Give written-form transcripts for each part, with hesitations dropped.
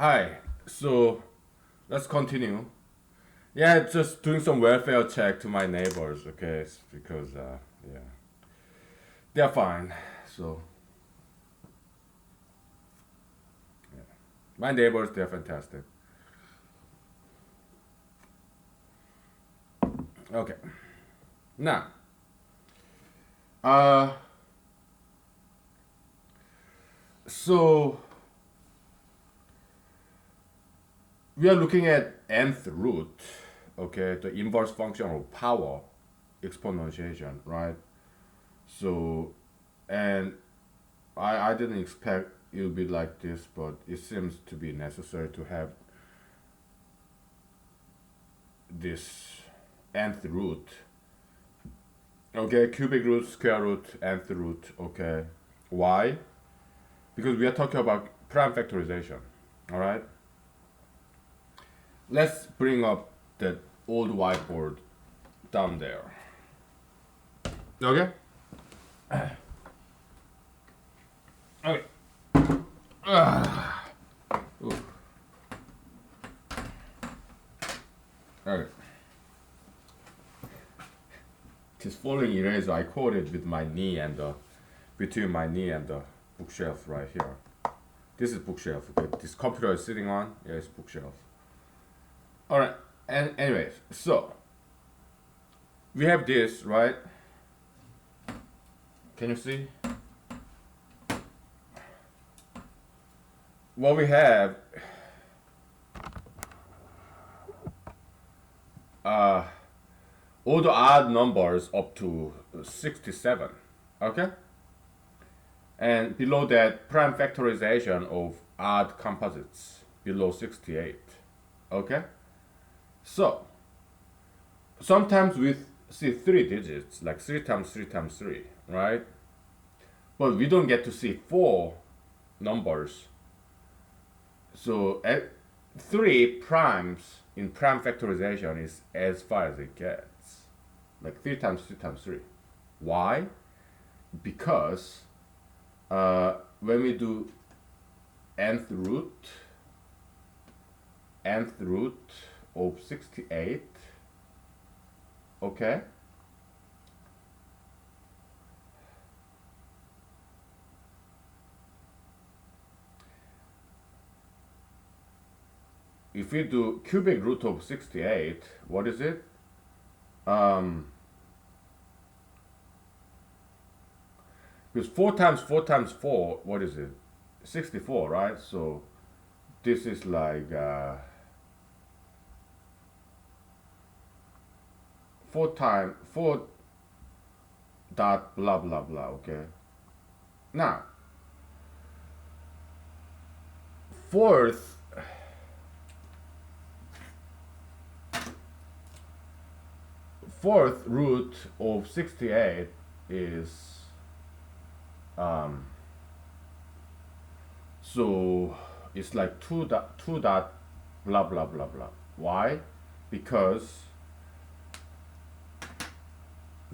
Hi. So let's continue. Yeah, just doing some welfare check to my neighbors. Okay, because yeah, they're fine. So my neighbors, they're fantastic. Okay. Now, uh, so we are looking at nth root. Okay, the inverse function of power exponentiation, right? So, and I didn't expect it would be like this, but it seems to be necessary to have this nth root. Okay, cubic root, square root, nth root. Okay, why? Because we are talking about prime factorization. All right, let's bring up that old whiteboard down there. Okay. Okay. Ooh. Okay. This falling eraser, I caught it with my knee and between my knee and the bookshelf right here. This is bookshelf. Okay, this computer is sitting on. Yeah, it's bookshelf. All right. And anyways, so we have this, right? Can you see? What we have, uh, all the odd numbers up to 67. Okay? And below that, prime factorization of odd composites below 68. Okay? So, sometimes we see three digits, like 3 times 3 times 3, right? But we don't get to see four numbers. So, at 3 primes in prime factorization is as far as it gets. Like 3 times 3 times 3. Why? Because when we do nth root of 68, okay, if we do cubic root of 68, what is it? Because 4 times 4 times 4, what is it? 64, right? So this is like 4 times 4 dot blah blah blah, okay? Now, fourth fourth root of 68 is so it's like 2 dot blah blah blah blah. Why? Because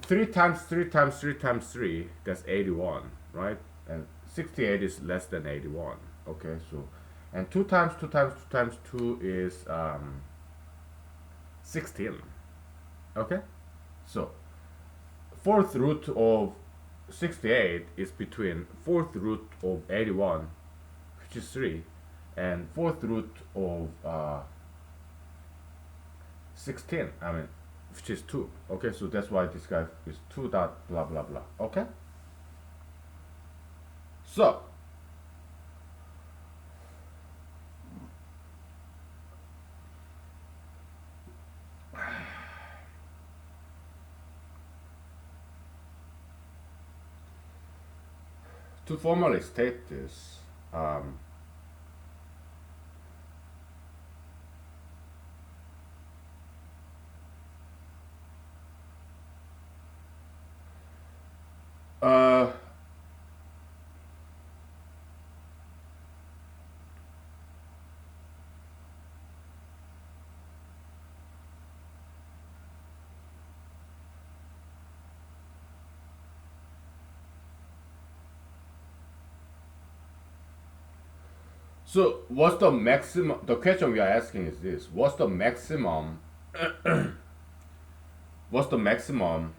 3 times 3 times 3 times 3, that's 81, right? And 68 is less than 81. Okay, so and 2 times 2 times 2 times 2 is 16. Okay, so fourth root of 68 is between fourth root of 81, which is 3, and fourth root of 16, I mean, which is 2. Okay, so that's why this guy is 2 dot blah blah blah. Okay, so to formally state this, uh, So what's the maximum? The question we are asking is this: what's the maximum? What's the maximum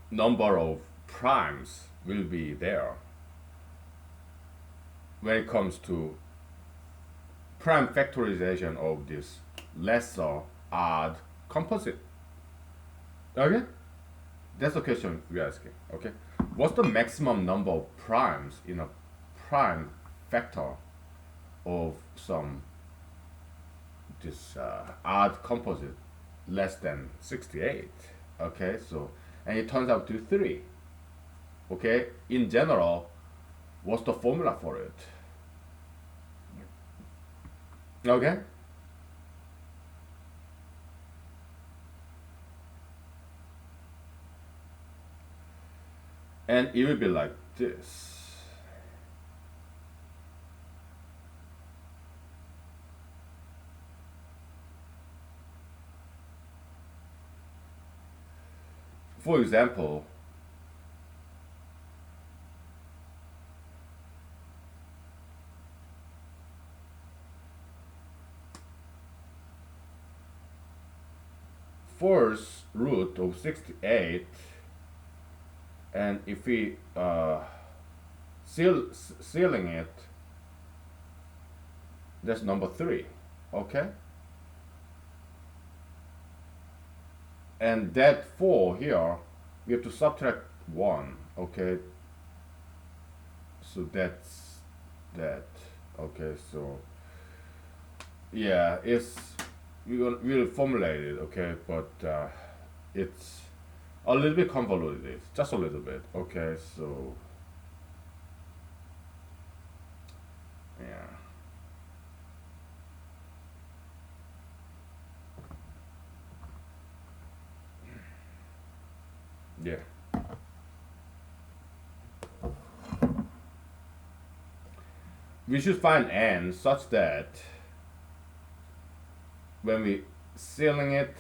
number of primes will be there when it comes to prime factorization of this lesser odd composite? Okay, that's the question we're asking. Okay, what's the maximum number of primes in a prime factor of some this odd composite less than 68? Okay, so and it turns out to 3. Okay, in general, what's the formula for it? Okay, and it will be like this. For example, first root of 68, and if we sealing it, that's number 3. Okay, and that 4 here we have to subtract 1. Okay, so that's that. Okay, so yeah, it's we'll formulate it. Okay, but it's a little bit convoluted, just a little bit. Okay, so yeah. Yeah. We should find n such that when we sealing it,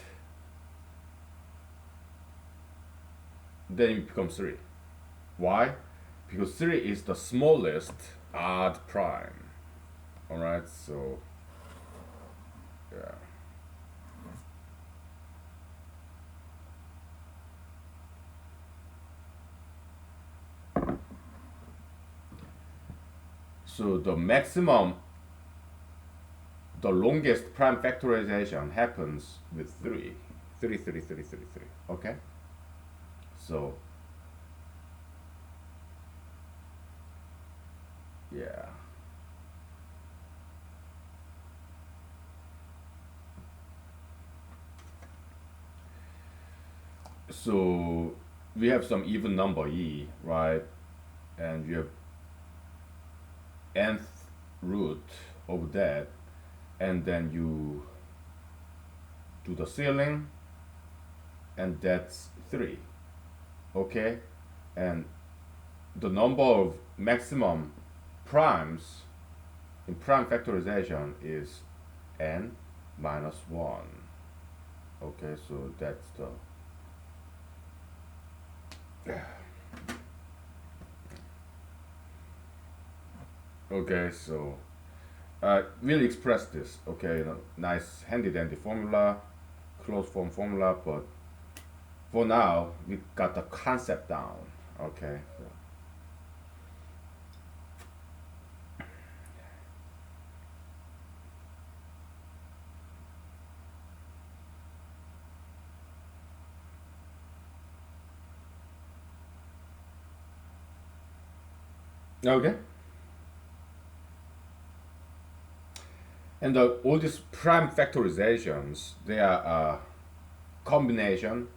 then it becomes 3. Why? Because 3 is the smallest odd prime. Alright, so yeah. So the maximum, the longest prime factorization happens with 3. 3, 3, 3, 3, 3. Okay? So, yeah. So, we have some even number e, right? And you have nth root of that, and then you do the sealing, and that's 3. Okay, and the number of maximum primes in prime factorization is n minus 1. Okay, so that's the okay, so we'll express this. Okay, nice handy dandy formula, closed form formula, but for now we got the concept down. Okay, so. Okay, and all these prime factorizations, they are combination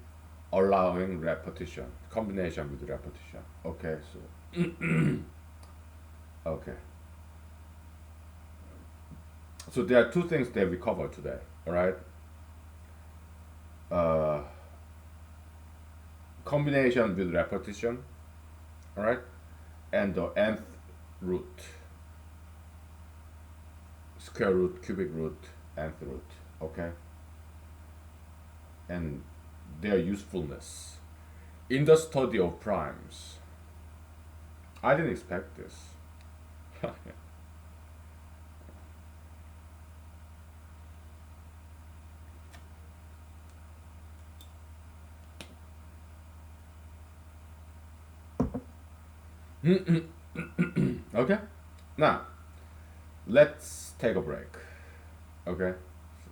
allowing repetition, combination with repetition. Okay, so okay, so there are 2 things that we covered today. All right, uh, combination with repetition. All right, and the nth root, square root, cubic root, nth root. Okay, and their usefulness in the study of primes. I didn't expect this. Okay. Now let's take a break. Okay. So,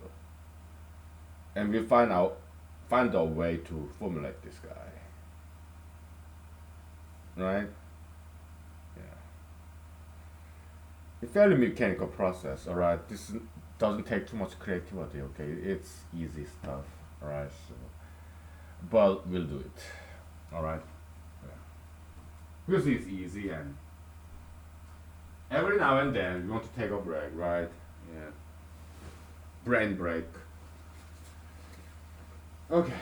and we find a way to formulate this guy. Right. Yeah. It's fairly mechanical process. All right. Doesn't take too much creativity. Okay. It's easy stuff. All right. So, but we'll do it. All right. Yeah. Because it's easy and every now and then we want to take a break, right? Yeah. Brain break. Okay.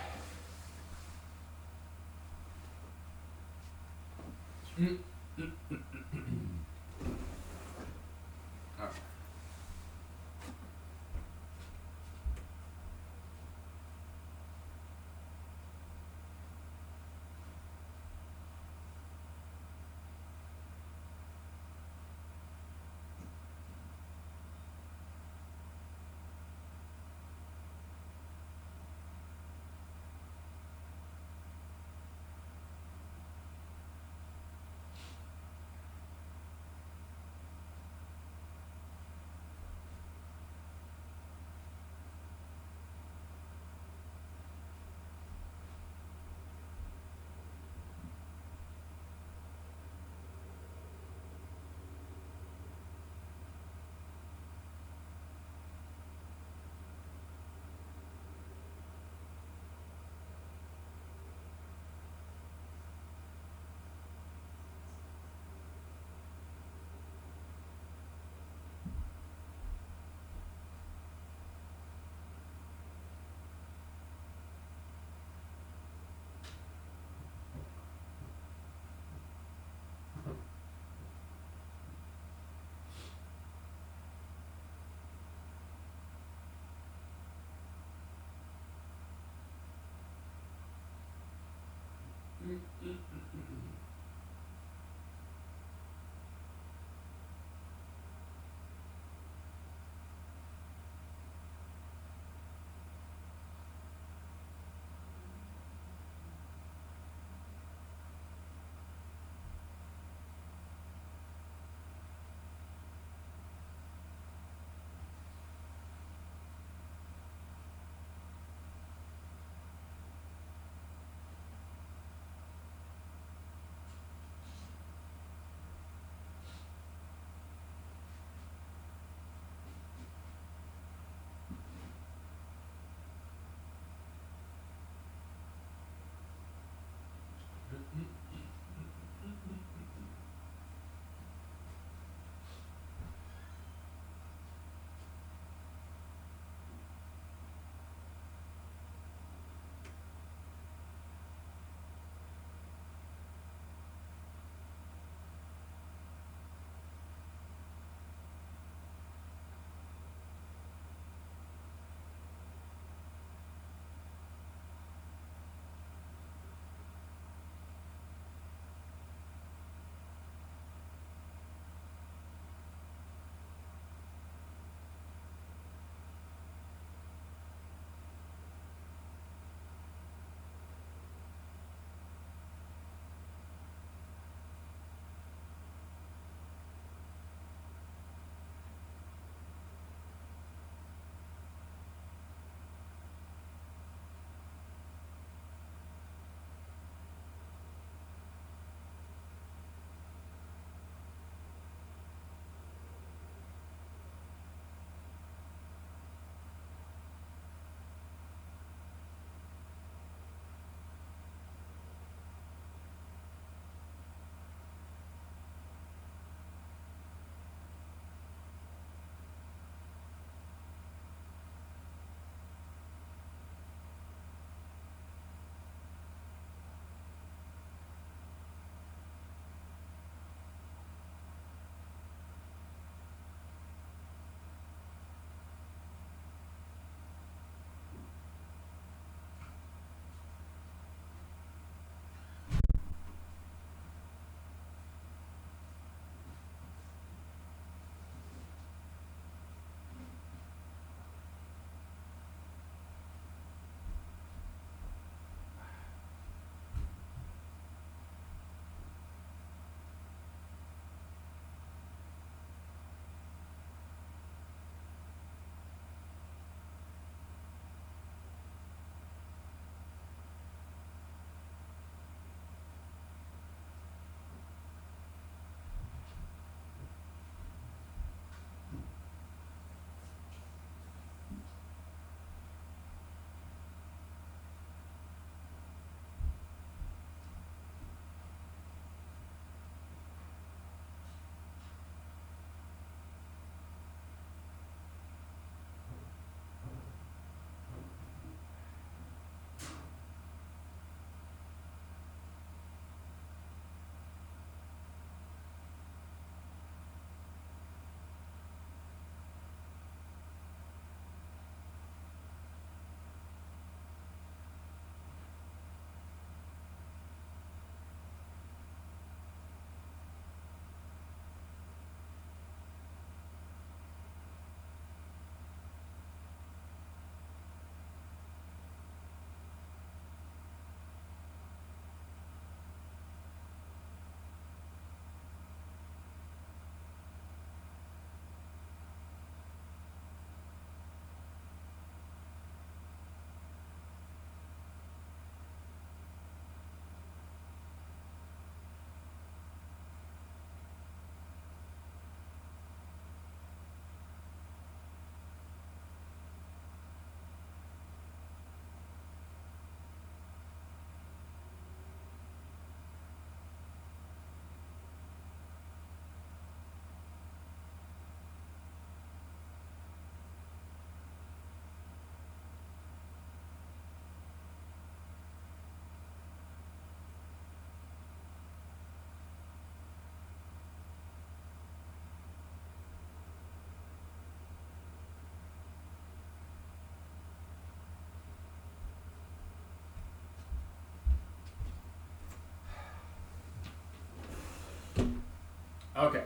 Okay,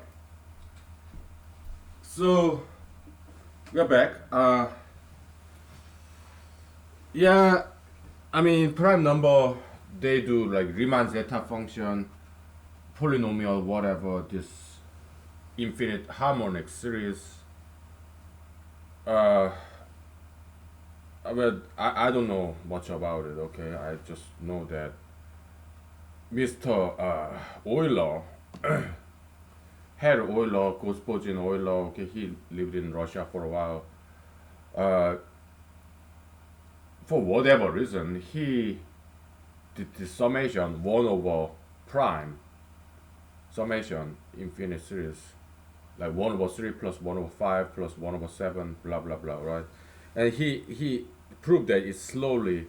so we're back. Yeah, I mean prime number, they do like Riemann zeta function, polynomial, whatever, this infinite harmonic series. Uh, I don't know much about it. Okay, I just know that Mr. Euler, Herr Euler, Господин Euler. Okay, he lived in Russia for a while. Uh, for whatever reason, he did the summation one over prime summation infinite series, like 1 over 3 plus 1 over 5 plus 1 over 7, blah blah blah, right? And he proved that it slowly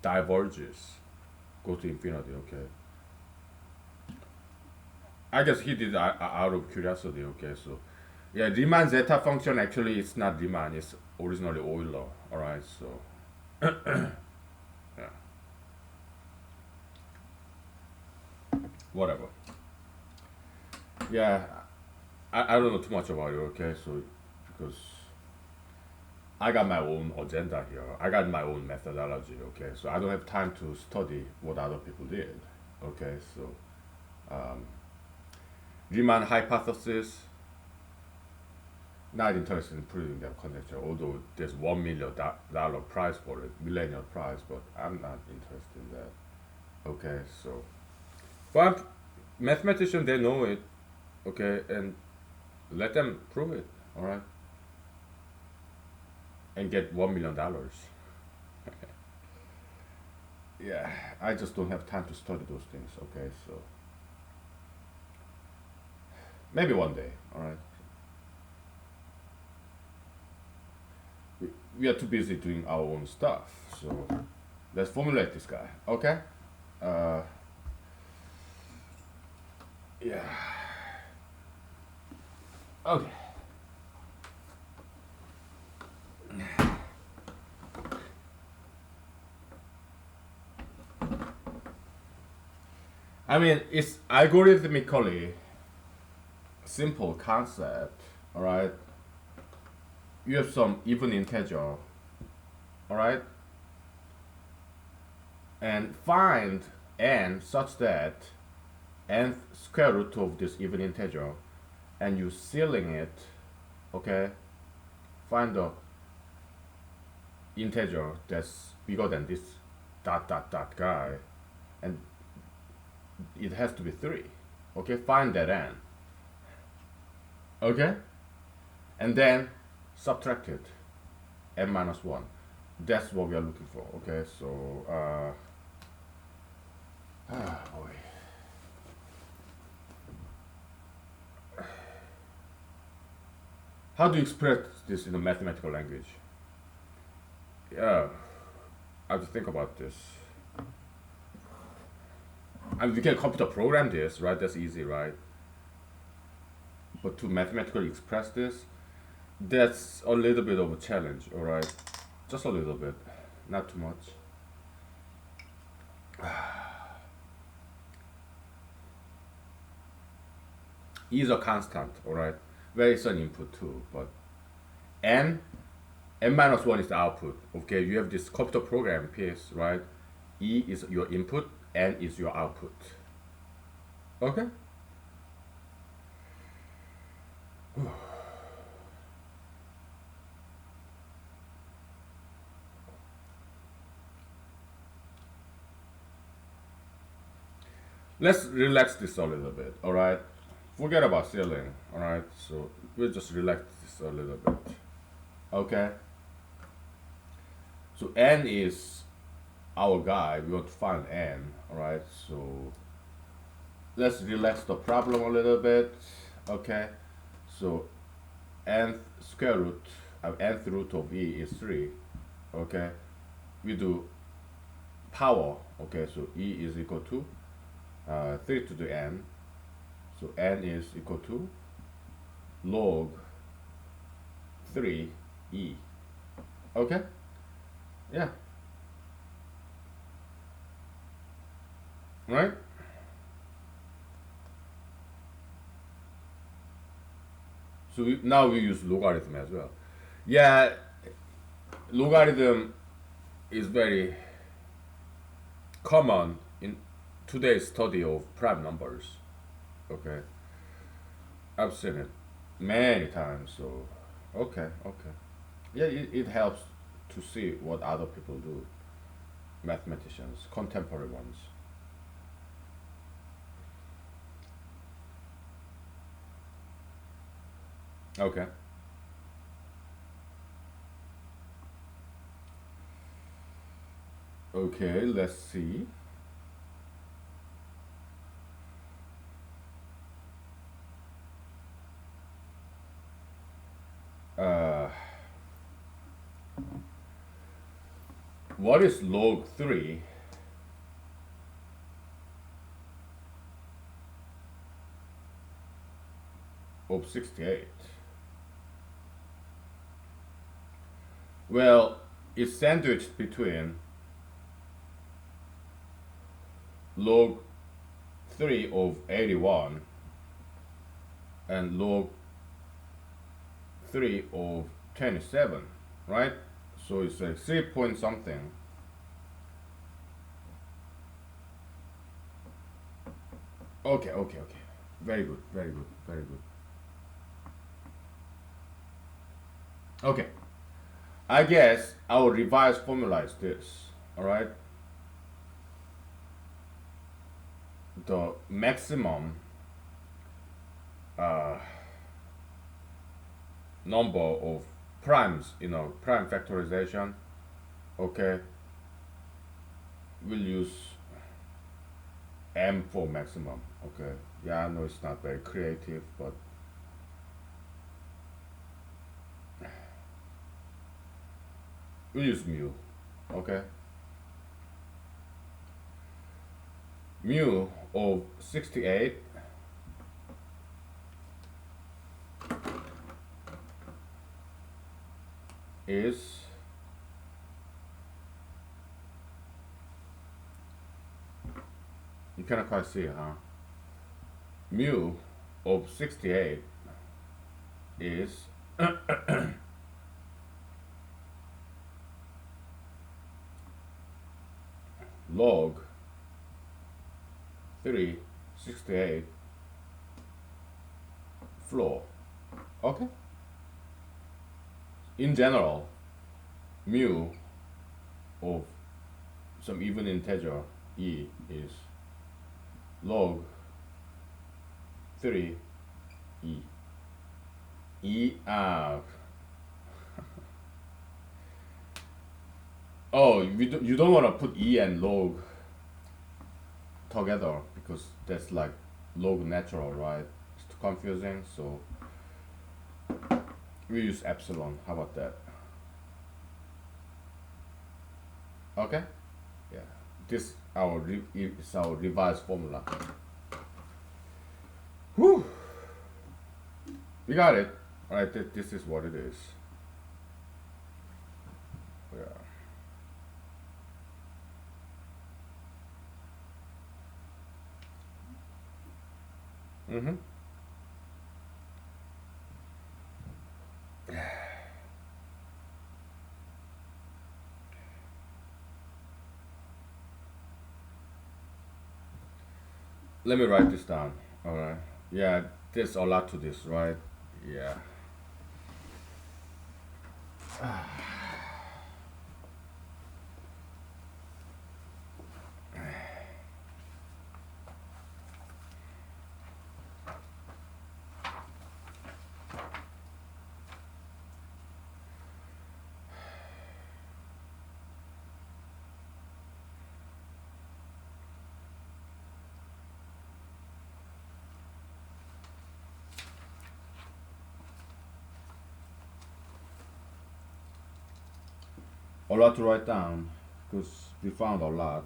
diverges, go to infinity. Okay, I guess he did out of curiosity. Okay, so yeah, Riemann zeta function actually it's not Riemann, it's originally Euler. All right, so yeah, whatever. Yeah, I don't know too much about it. Okay, so because I got my own agenda here. I got my own methodology, okay? So I don't have time to study what other people did, okay? So Riemann hypothesis, not interested in proving that conjecture, although there's $1 million prize for it, millennial prize, but I'm not interested in that, okay? So, but mathematicians, they know it, okay? And let them prove it, all right? And get $1 million. Yeah, I just don't have time to study those things. Okay, so maybe one day. All right, we are too busy doing our own stuff. So let's formulate this guy. Okay. Uh, yeah. Okay. I mean, it's algorithmically simple concept. All right. You have some even integer. All right, and find n such that nth square root of this even integer, and you ceiling it. Okay, find the integer that's bigger than this dot dot dot guy, and it has to be 3. Okay, find that n. Okay, and then subtract it, n minus 1. That's what we are looking for. Okay, so boy, how do you express this in a mathematical language? Yeah, I have to think about this. I mean, we can computer program this, right? That's easy, right? But to mathematically express this, that's a little bit of a challenge, all right? Just a little bit, not too much. E is a constant, all right? Where is an input too, but n, n minus 1 is the output. Okay, you have this computer program piece, right? E is your input, n is your output. Okay? Let's relax this a little bit, all right? Forget about ceiling, all right? So we'll just relax this a little bit. Okay? So n is our guy. We want to find n, all right? So let's relax the problem a little bit. Okay? So nth square root nth root of e is 3. Okay? We do power. Okay, so e is equal to 3 to the n. So n is equal to log 3e. Okay? Yeah. Right? So now we use logarithm as well. Yeah, logarithm is very common in today's study of prime numbers. Okay, I've seen it many times. So, okay. Yeah, it helps to see what other people do, mathematicians, contemporary ones. Okay. Okay, let's see. Uh, what is log 3 of 68? Well, it's sandwiched between log 3 of 81 and log 3 of 27, right? So it's like 3 point something. Okay. Very good, very good, very good. Okay, I guess our revised formula is this, alright? The maximum uh, number of primes, prime factorization, okay, we'll use M for maximum, okay? Yeah, I know it's not very creative, but we'll use mu, okay? Mu of 68 is you cannot quite see it, huh? Mu of 68 is log 368 floor. Okay? In general, mu of some even integer e is log 3 e. E oh, you don't want to put e and log together because that's like log natural, right? It's too confusing, so we use epsilon. How about that? Okay? Yeah. This is our revised formula. Whew. We got it. All right. This is what it is. Yeah. Mhm. Let me write this down. All right. Yeah. There's a lot to this, right? Yeah. A lot to write down because we found a lot.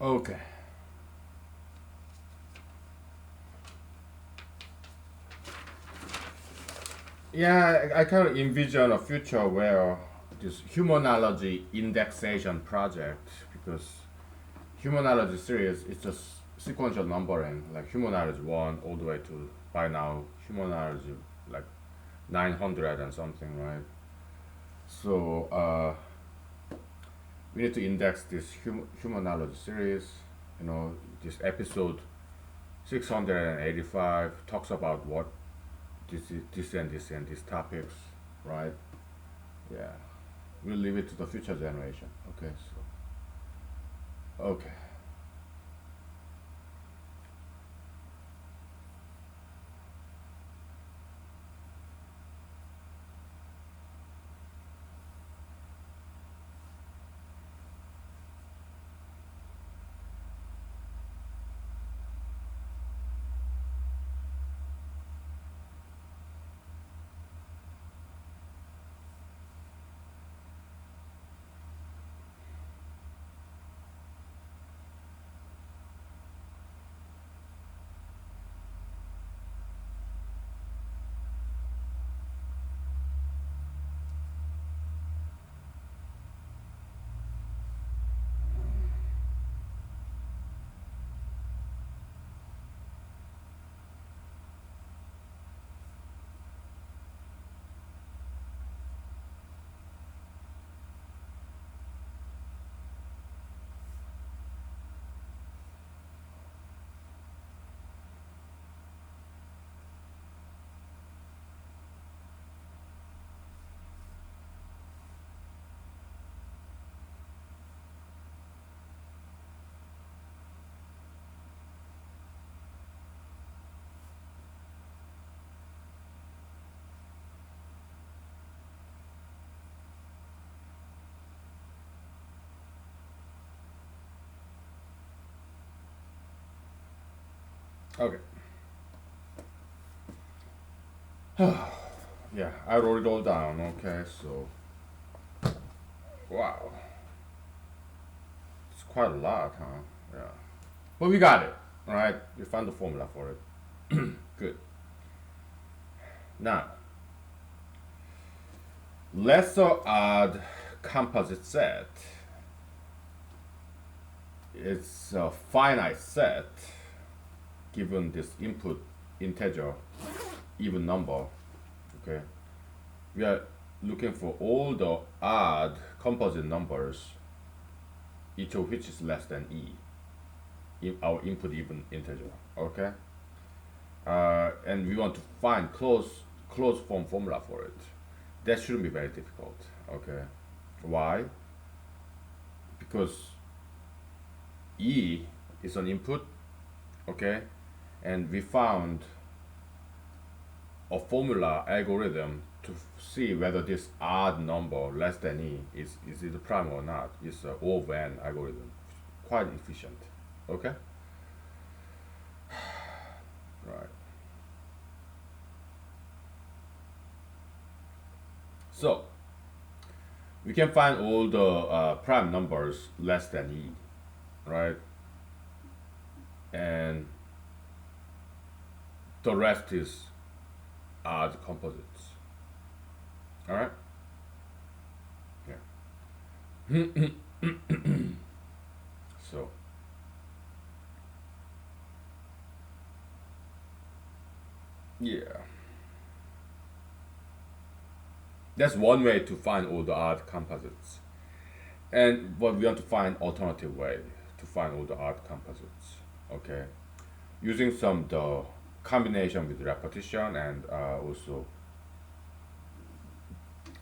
Okay. Yeah, I kind of envision a future where this humanology indexation project, because humanology series is just sequential numbering, like humanology 1 all the way to, by now, humanology like 900 and something, right? So we need to index this humanology series. This episode 685 talks about what this and these topics, right? Yeah, we'll leave it to the future generation. Okay, so okay, okay. Yeah, I wrote it all down. Okay, so wow, it's quite a lot, huh? Yeah, but we got it. All right, we found the formula for it. Good. Now, lesser odd composite set. It's a finite set given this input integer even number. Okay, we are looking for all the odd composite numbers, each of which is less than e, our input even integer. Okay, and we want to find closed form formula for it. That shouldn't be very difficult. Okay, why? Because e is an input. Okay, and we found a formula algorithm to see whether this odd number less than e is it a prime or not. It's a O of n algorithm, quite efficient. Okay, right. So we can find all the prime numbers less than e, right? And the rest is odd composites. All right. Yeah. So yeah, that's one way to find all the odd composites. And what we want to find alternative way to find all the odd composites. Okay, using some the combination with repetition and also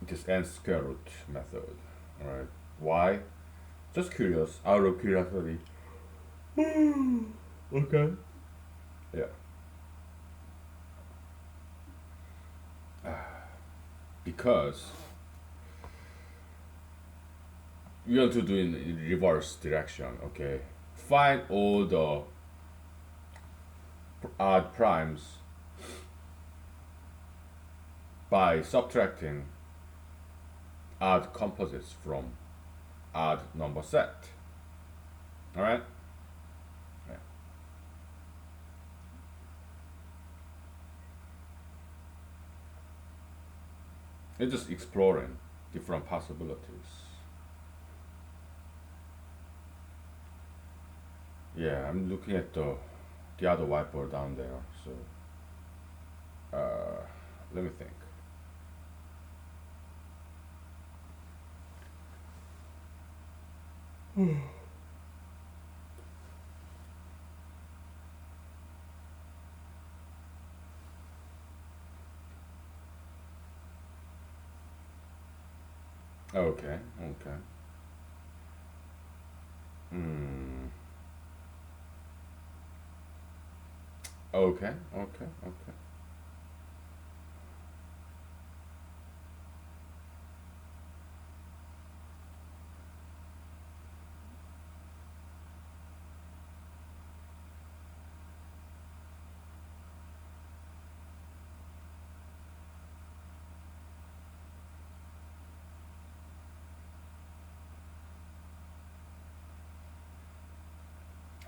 this n square root method. All right. Why? Just curious, out of curiosity. Okay. Yeah. Because we want to do in reverse direction. Okay. Find all the odd primes by subtracting odd composites from odd number set. All right. It's just exploring different possibilities. Yeah, I'm looking at the other whiteboard down there. So let me think. Okay, okay. Hmm. Okay, okay, okay.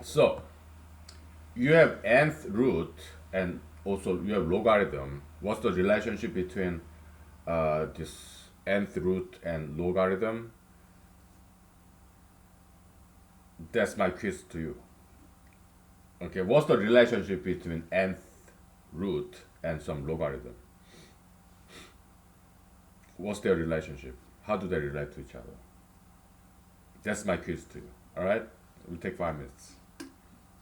So you have nth root and also you have logarithm. What's the relationship between this nth root and logarithm? That's my quiz to you. Okay, what's the relationship between nth root and some logarithm? What's their relationship? How do they relate to each other? That's my quiz to you. All right, it will take 5 minutes.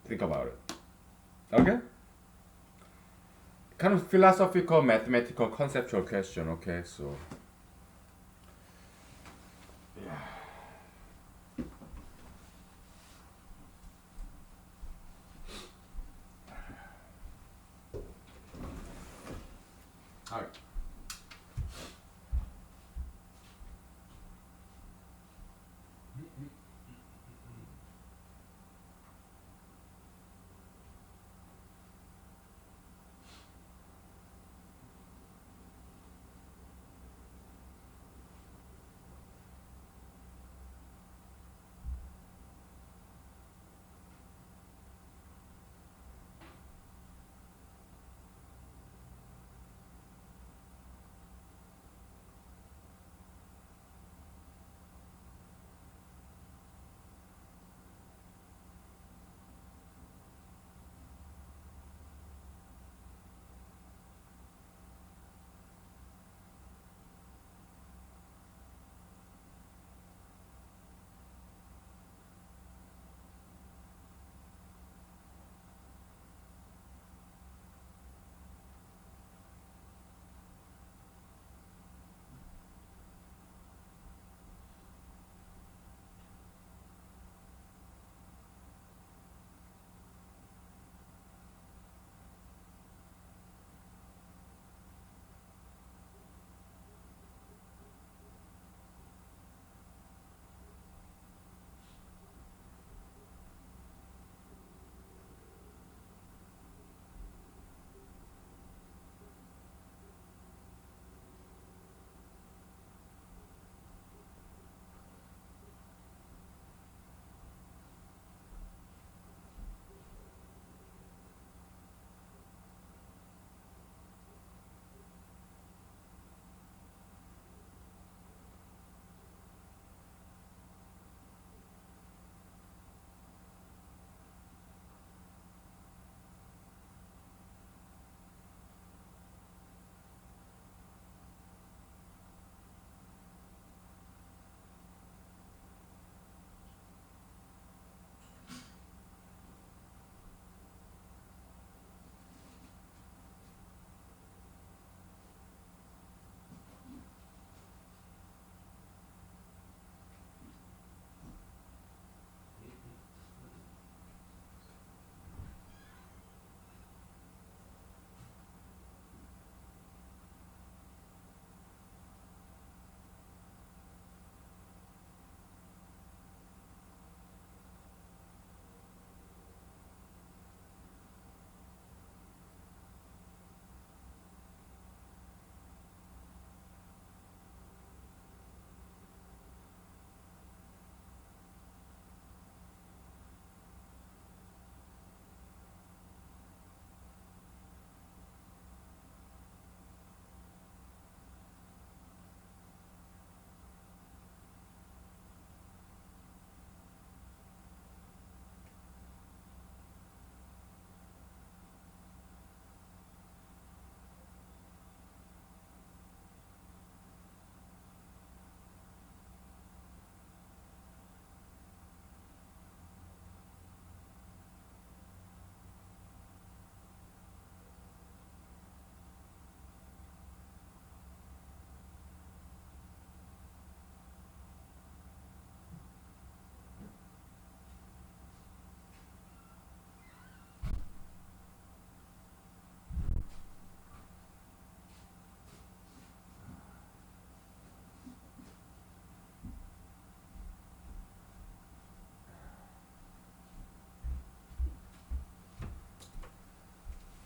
Think about it. Okay, kind of philosophical, mathematical, conceptual question. Okay, so all right.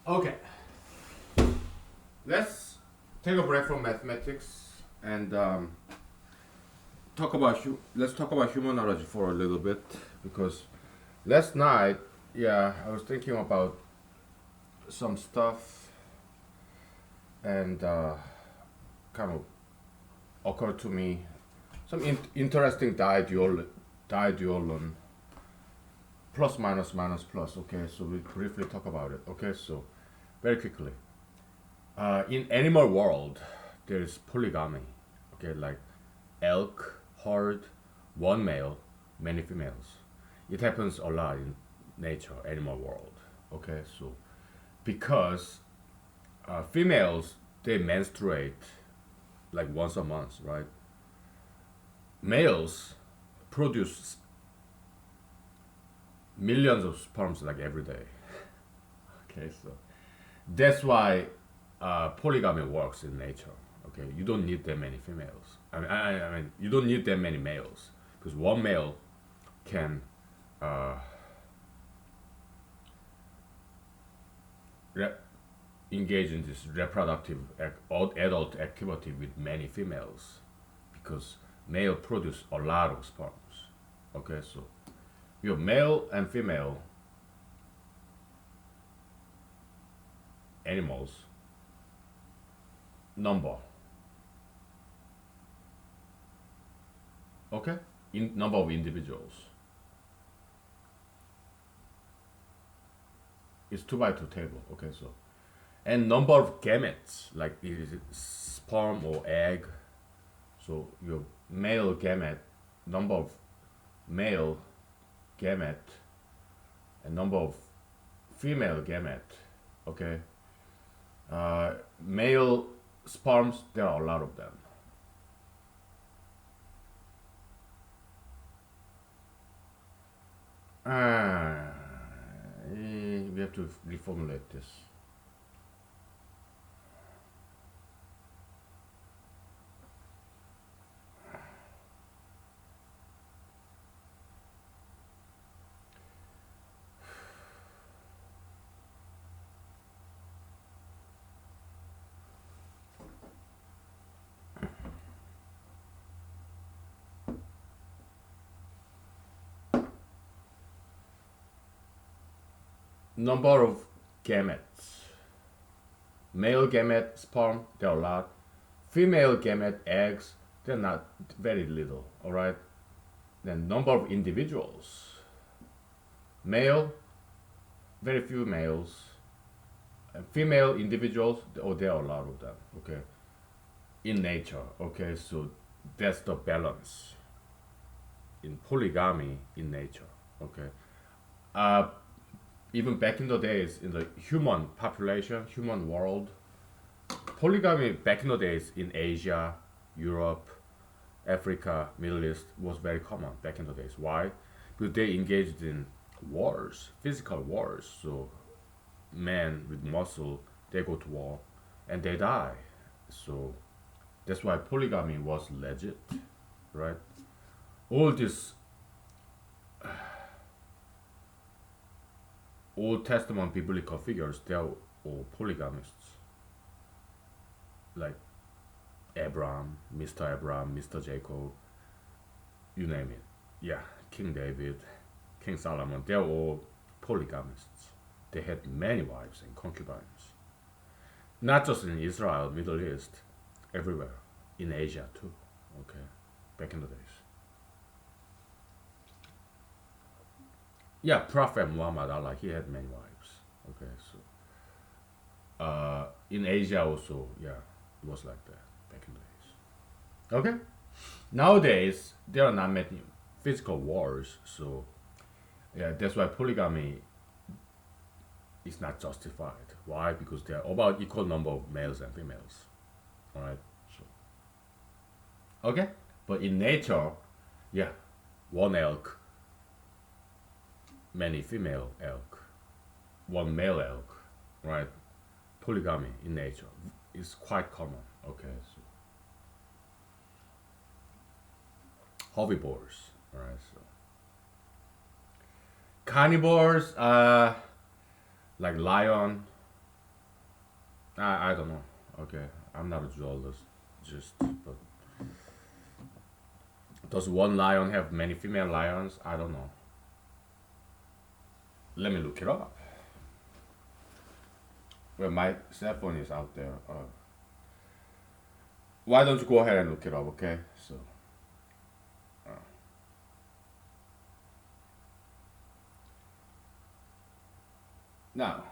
Okay, let's take a break from mathematics and let's talk about humanology for a little bit because last night, yeah, I was thinking about some stuff and kind of occurred to me some interesting diadual plus minus minus plus. Okay, so we briefly talk about it. Okay, so very quickly, in animal world, there is polygamy. Okay, like elk, herd, one male, many females. It happens a lot in nature, animal world. Okay, so because females they menstruate like once a month, right? Males produce millions of sperms like every day. Okay, so that's why polygamy works in nature. Okay, you don't need that many females. I mean, you don't need that many males because one male can uh, re- engage in this reproductive adult activity with many females because male produce a lot of sperms. Okay, so your male and female animals number. Okay, in number of individuals is 2 by 2 table. Okay, so and number of gametes like is it sperm or egg. So your male gamete, number of male gamete, and number of female gamete. Okay, male sperms there are a lot of them. Ah, we have to reformulate this. Number of gametes. Male gamete sperm, there are a lot. Female gamete eggs, they're not very little. All right. Then number of individuals. Male, very few males. And female individuals, oh, there are a lot of them. Okay. In nature. Okay, so that's the balance in polygamy in nature. Okay. Uh, Even back in the days in the human population, human world, polygamy back in the days in Asia, Europe, Africa, Middle East was very common back in the days. Why? Because they engaged in wars, physical wars. So men with muscle, they go to war and they die. So that's why polygamy was legit, right? All these Old Testament biblical figures, they're all polygamists, like Abraham, Mr. Abraham, Mr. Jacob, you name it. Yeah, King David, King Solomon, they're all polygamists. They had many wives and concubines. Not just in Israel, Middle East, everywhere. In Asia too. Okay, back in the days. Yeah, Prophet Muhammad Allah, he had many wives. Okay, so in Asia also, yeah, it was like that back in the days. Okay, nowadays there are not many physical wars, so yeah, that's why polygamy is not justified. Why? Because there are about equal number of males and females. All right, so okay, but in nature, yeah, one elk, many female elk, one male elk, right? Polygamy in nature is quite common. Okay, so herbivores, all right? So carnivores, like lion, I don't know. Okay, I'm not a zoologist, just but does one lion have many female lions? I don't know. Let me look it up. Well, my cell phone is out there. Why don't you go ahead and look it up, okay? So now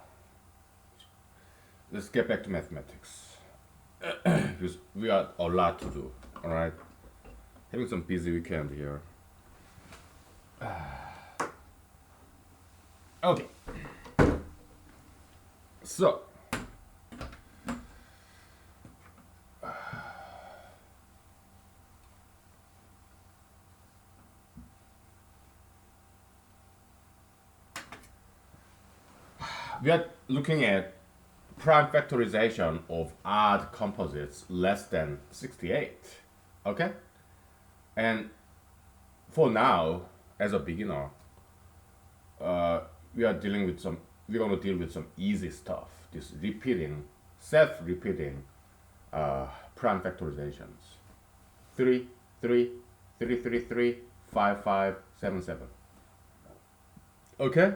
let's get back to mathematics because we got a lot to do. All right, having some busy weekend here. Okay, so we are looking at prime factorization of odd composites less than 68. Okay, and for now, as a beginner, we are dealing with some. We're going to deal with some easy stuff. This repeating, self-repeating prime factorizations. 3, 3, 3, 3, 3, 5, 5, 7, 7. Okay?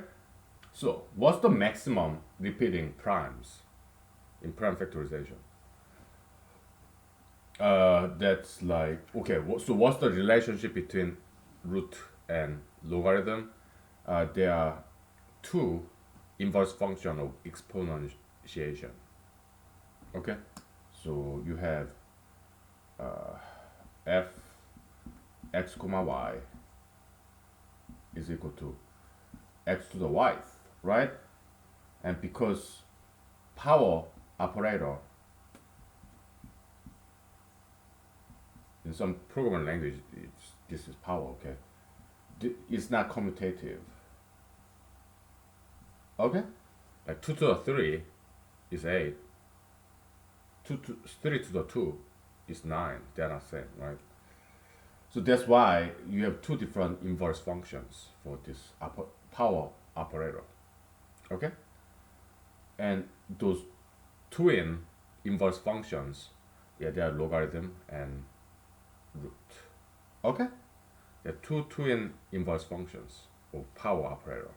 So, what's the maximum repeating primes in prime factorization? That's like, okay, so what's the relationship between root and logarithm? There are two inverse function of exponentiation. Okay? So you have f x comma y is equal to x to the yth, right? And because power operator in some programming language, this is power, okay? It's not commutative. Okay? Like 2 to the 3 is 8. 3 to the 2 is 9. They're not same, right? So that's why you have two different inverse functions for this power operator. Okay? And those twin inverse functions, yeah, they are logarithm and root. Okay? There are two twin inverse functions of power operator.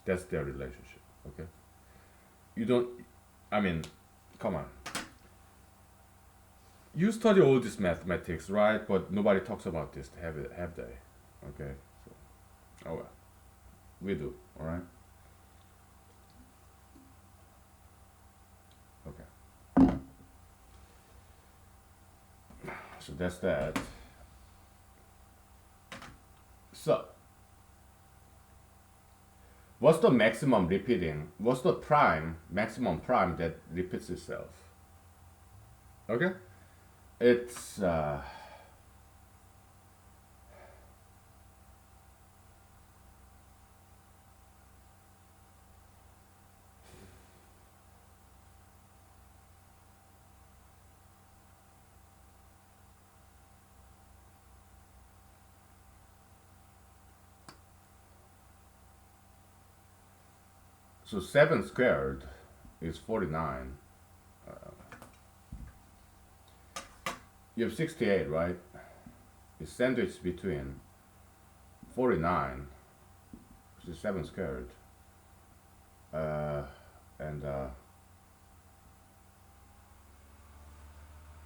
That's their relationship. Okay? You don't, I mean, come on. You study all this mathematics, right? But nobody talks about this, have they? Okay? So, oh well. We do, alright? Okay. So that's that. So, what's the maximum repeating? What's the maximum prime that repeats itself? Okay? It's so 7 squared is 49. You have 68, right? It's sandwiched between 49, which is 7 squared, and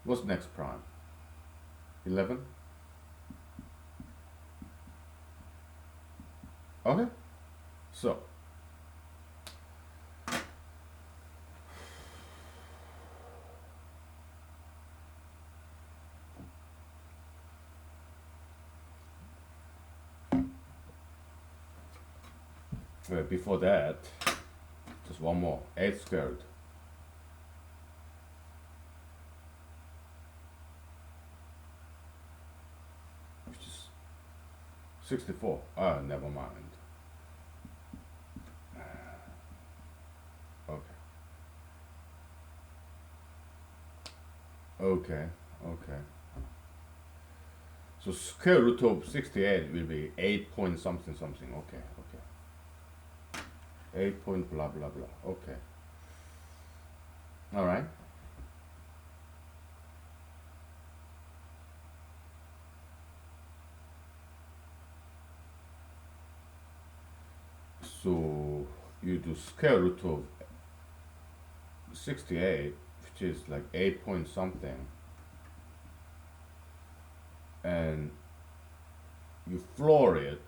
what's next prime? 11? Okay, so before that, just one more, 8 squared. Which is 64. Ah, never mind. Okay. Okay, okay. So square root of 68 will be 8 point something something. Okay, okay. 8 point blah blah blah. Okay. All right. So you do square root of 68, which is like 8 point something, and you floor it,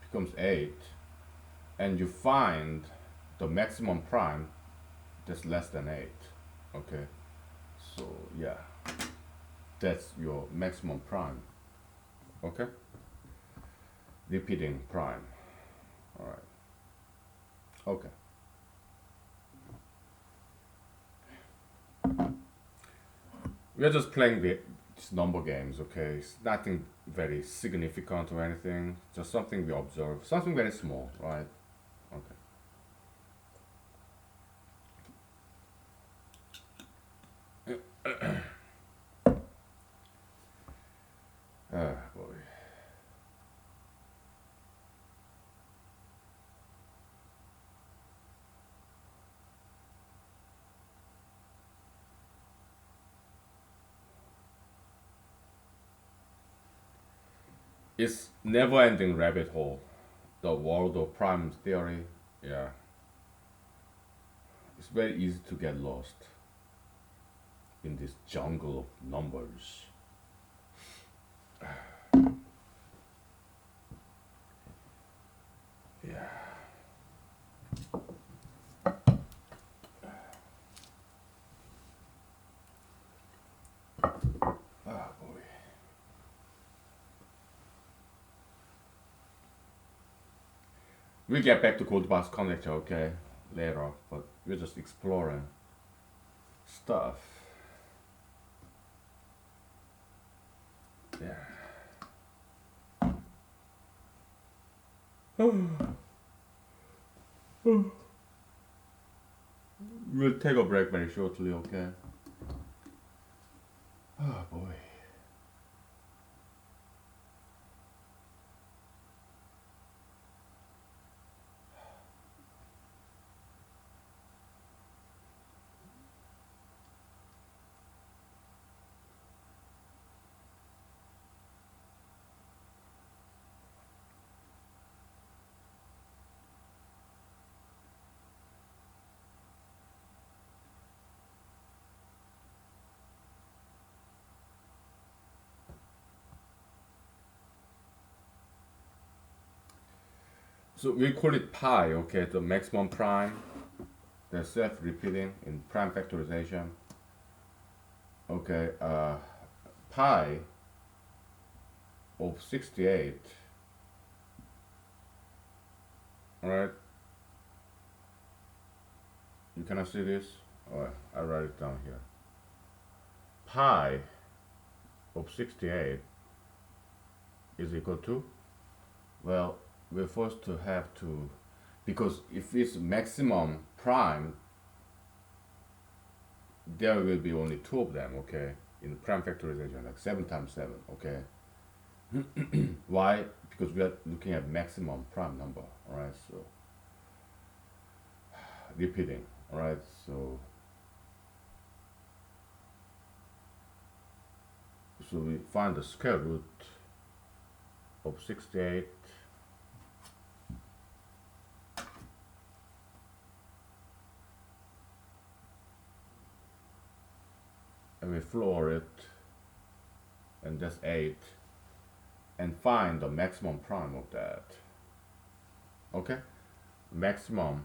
becomes 8, and you find the maximum prime that's less than 8. Okay, so yeah, that's your maximum prime. Okay, repeating prime. All right. Okay. We are just playing these number games, okay? It's nothing very significant or anything. Just something we observe. Something very small, right? Okay. Boy. It's never-ending rabbit hole. The world of prime theory. Yeah. It's very easy to get lost in this jungle of numbers. Yeah. Ah, boy. We'll get back to Goldbach's conjecture, okay, later, but we're just exploring stuff. Yeah. We'll take a break very shortly, okay? Oh boy. So we call it pi, okay, the maximum prime, the self-repeating in prime factorization. Okay, pi of 68, alright? You cannot see this? Alright, I'll write it down here. Pi of 68 is equal to, well, we're forced to have to, because if it's maximum prime, there will be only two of them, okay, in prime factorization, like 7 times 7, okay. Why? Because we are looking at maximum prime number, alright, so repeating, alright, so we find the square root of 68, and we floor it, and that's 8, and find the maximum prime of that. Okay, maximum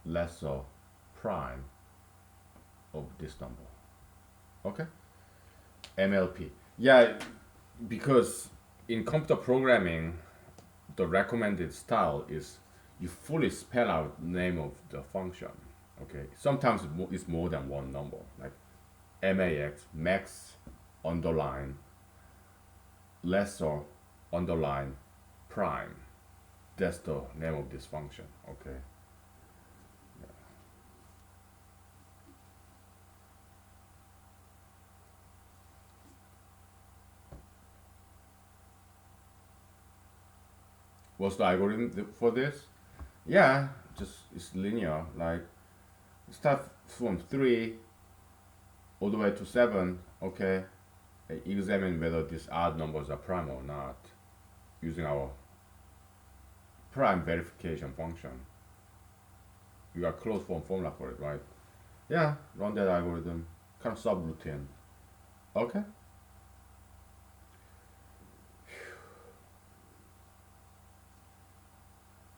lesser prime of this number. Okay, MLP. Yeah, because in computer programming, the recommended style is you fully spell out the name of the function. Okay, sometimes it's more than one number, like max, max underline lesser underline prime. That's the name of this function. Okay. Yeah. What's the algorithm for this? Yeah, just it's linear. Like start from 3 all the way to 7. Okay, examine whether these odd numbers are prime or not using our prime verification function. You got closed form formula for it, right? Yeah, run that algorithm, kind of subroutine. Okay.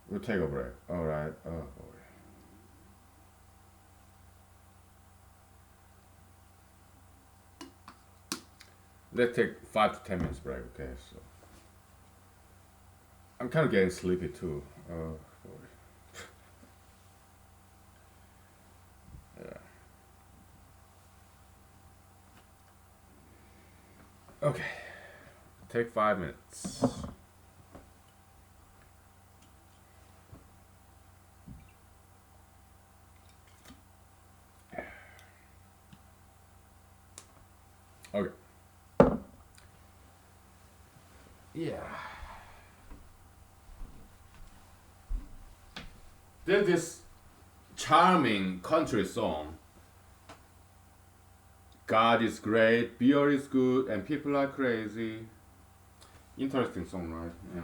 We'll take a break. All right. Oh boy. Let's take 5 to 10 minutes break. Okay. So I'm kind of getting sleepy too. Oh boy. Yeah. Okay. Take 5 minutes. Okay. Yeah. There's this charming country song. God is great, beer is good, and people are crazy. Interesting song, right? Yeah.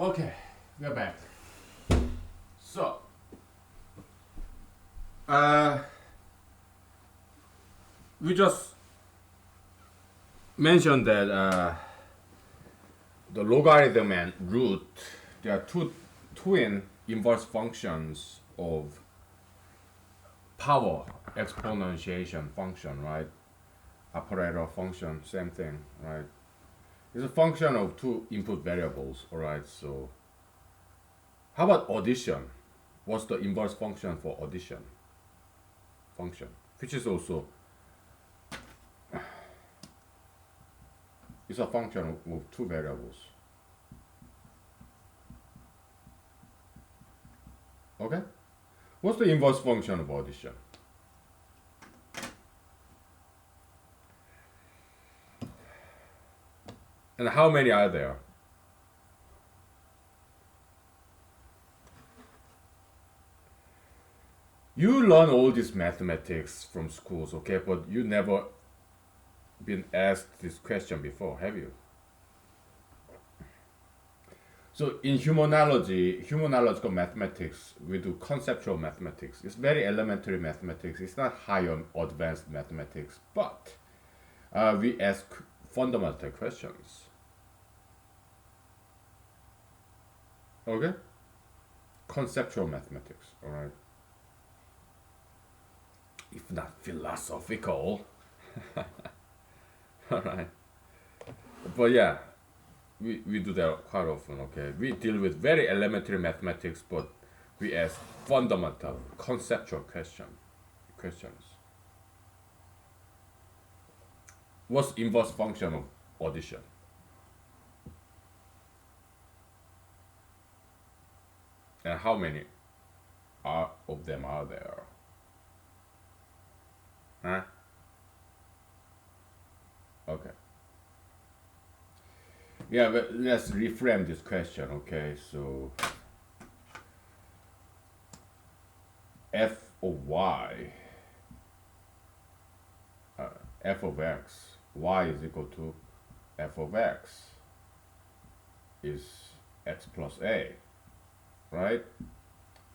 Okay, we're back. So, uh, we just mentioned that the logarithm and root, they are two twin inverse functions of power exponentiation function, right? Operator function, same thing, right? It's a function of two input variables, all right? So, how about addition? What's the inverse function for addition function, which is also it's a function of two variables. Okay? What's the inverse function of addition? And how many are there? You learn all this mathematics from schools, okay? But you never been asked this question before, have you? So in humanological mathematics, we do conceptual mathematics. It's very elementary mathematics. It's not high on advanced mathematics, but we ask fundamental questions. Okay? Conceptual mathematics, all right? If not philosophical, all right? But yeah, we do that quite often, okay? We deal with very elementary mathematics, but we ask fundamental, conceptual questions. What's inverse function of addition? And how many of them are there? Huh? Okay. Yeah, but let's reframe this question, okay? So f of y, f of x, y is equal to f of x is x plus a, right?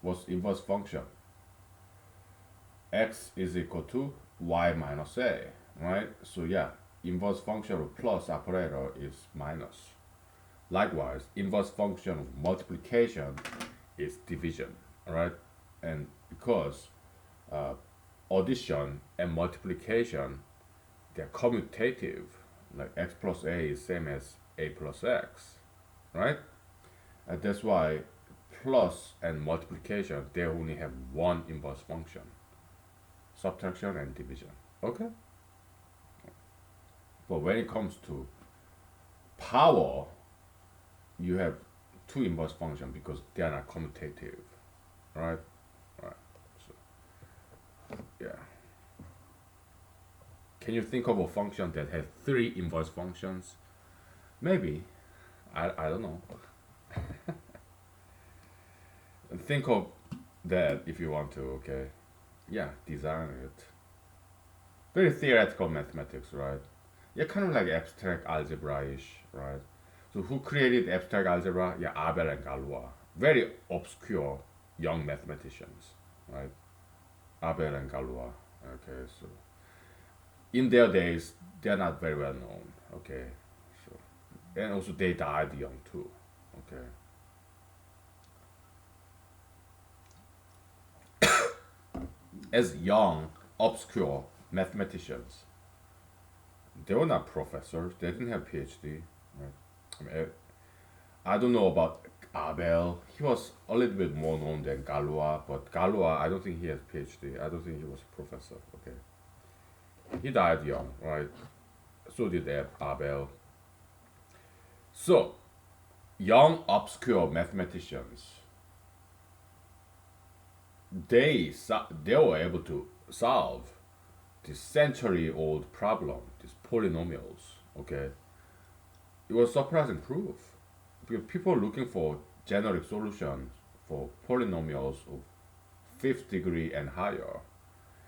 What's inverse function? X is equal to y minus a, right? So yeah, inverse function of plus operator is minus. Likewise, inverse function of multiplication is division, right? And because addition and multiplication, they're commutative, like x plus a is same as a plus x, right? And that's why plus and multiplication, they only have one inverse function, subtraction and division, okay? But when it comes to power, you have two inverse functions because they are not commutative, right? Right. So, yeah. Can you think of a function that has three inverse functions? Maybe. I don't know. Think of that if you want to, okay? Yeah, design it. Very theoretical mathematics, right? Yeah, kind of like abstract algebra-ish, right? So who created abstract algebra? Yeah, Abel and Galois. Very obscure young mathematicians, right? Abel and Galois. Okay, so in their days, they're not very well known. Okay, so and also they died young too. Okay. As young, obscure mathematicians, they were not professors. They didn't have PhD. Right? I mean, I don't know about Abel. He was a little bit more known than Galois, but Galois, I don't think he has PhD. I don't think he was a professor. Okay. He died young, right? So did Abel. So, young, obscure mathematicians, they were able to solve this century-old problem, these polynomials. Okay, it was surprising proof because people are looking for generic solutions for polynomials of fifth degree and higher,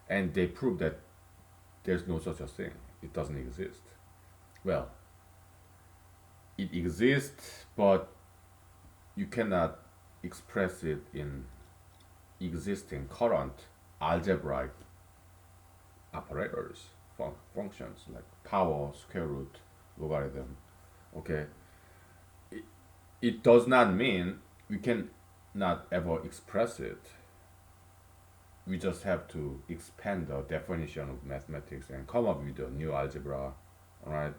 and they proved that there's no such a thing. It doesn't exist. Well, it exists, but you cannot express it in existing current algebraic operators, functions like power, square root, logarithm. Okay, it, it does not mean we can not ever express it. We just have to expand the definition of mathematics and come up with a new algebra, all right?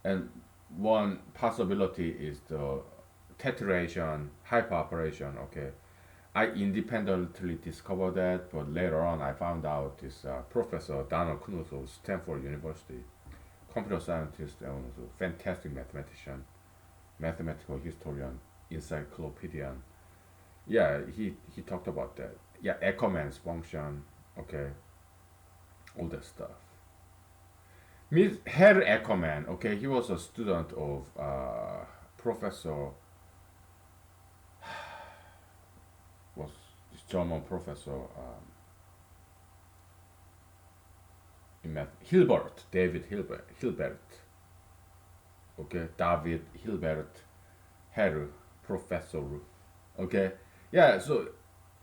And one possibility is the tetheration hyperoperation. Okay, I independently discovered that, but later on I found out this Professor Donald Knuth of Stanford University, computer scientist and also fantastic mathematician, mathematical historian, encyclopedian. Yeah, he talked about that. Yeah, Ackermann's function. Okay, all that stuff. Herr Ackermann. Okay, he was a student of Professor was this German professor in math. Hilbert. Okay, David Hilbert, Herr Professor. Okay, yeah. So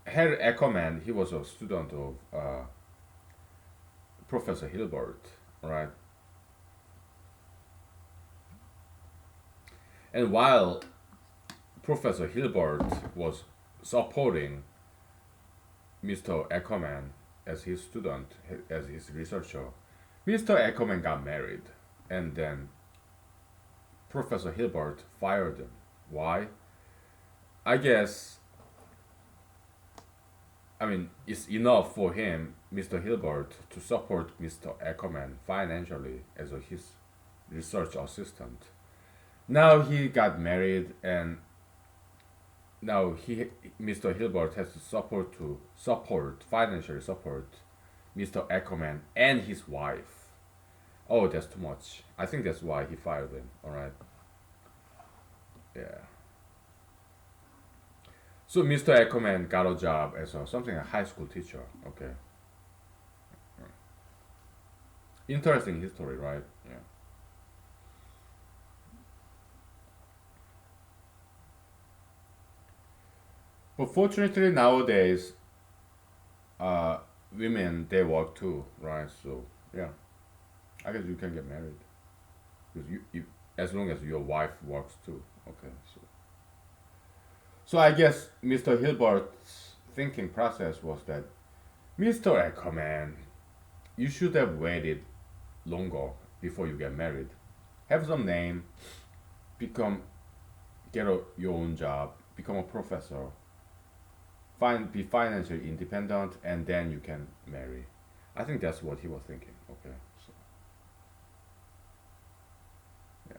Herr Ackermann, he was a student of Professor Hilbert, right? And while Professor Hilbert was supporting Mr. Ackermann as his student, as his researcher, Mr. Ackermann got married, and then Professor Hilbert fired him. Why? I guess, I mean, it's enough for him, Mr. Hilbert, to support Mr. Ackermann financially as his research assistant. Now he got married, and now Mr. Hilbert has to support financially support Mr. Ackerman and his wife. Oh, that's too much. I think that's why he fired him. All right. Yeah. So Mr. Ackerman got a job as something a high school teacher. Okay. Interesting history, right? Yeah. But fortunately nowadays, uh, women they work too, right? So yeah, I guess you can get married because you as long as your wife works too. Okay, so I guess Mr. Hilbert's thinking process was that Mr. Ackerman, you should have waited longer before you get married. Have some name, become your own job, become a professor, be financially independent, and then you can marry. I think that's what he was thinking. Okay, so yeah,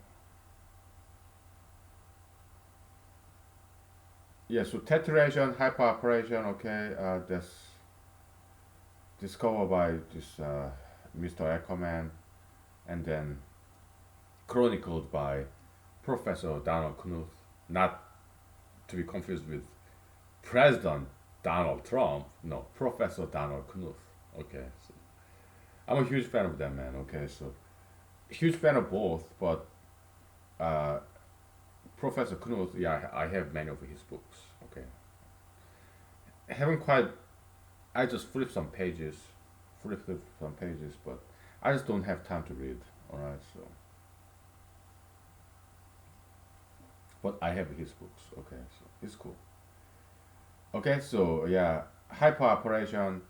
yeah. So tetheration, hyperoperation. Okay, that's discovered by this Mr. Ackerman, and then chronicled by Professor Donald Knuth, not to be confused with President Donald Trump. No, Professor Donald Knuth. Okay, so I'm a huge fan of that man. Okay, so huge fan of both, but uh, Professor Knuth, yeah, I have many of his books. Okay, I haven't quite. I just flip some pages, but I just don't have time to read. All right, so but I have his books. Okay, so it's cool. Okay, so yeah, hyperoperation.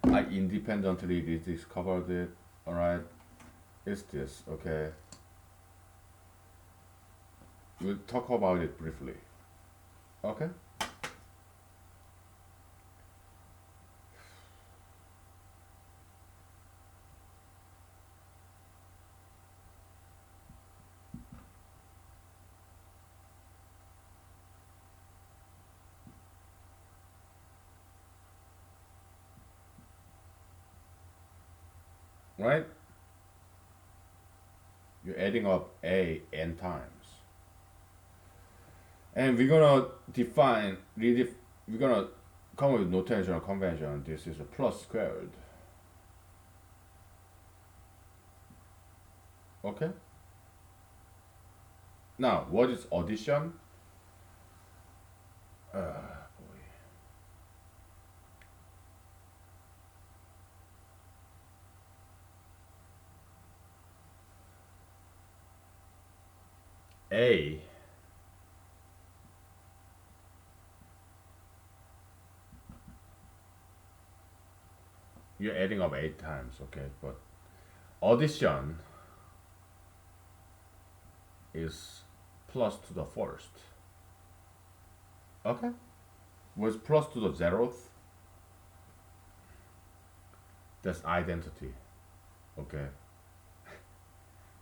I independently discovered it. All right, it's this. Okay, we'll talk about it briefly. Okay, right? You're adding up a n times, and we're gonna we're gonna come with notational convention. This is a plus squared. Okay. Now, what is addition? Boy. A. You're adding up 8 times, okay, but addition is plus to the first. Okay? Was plus to the zeroth? That's identity, okay?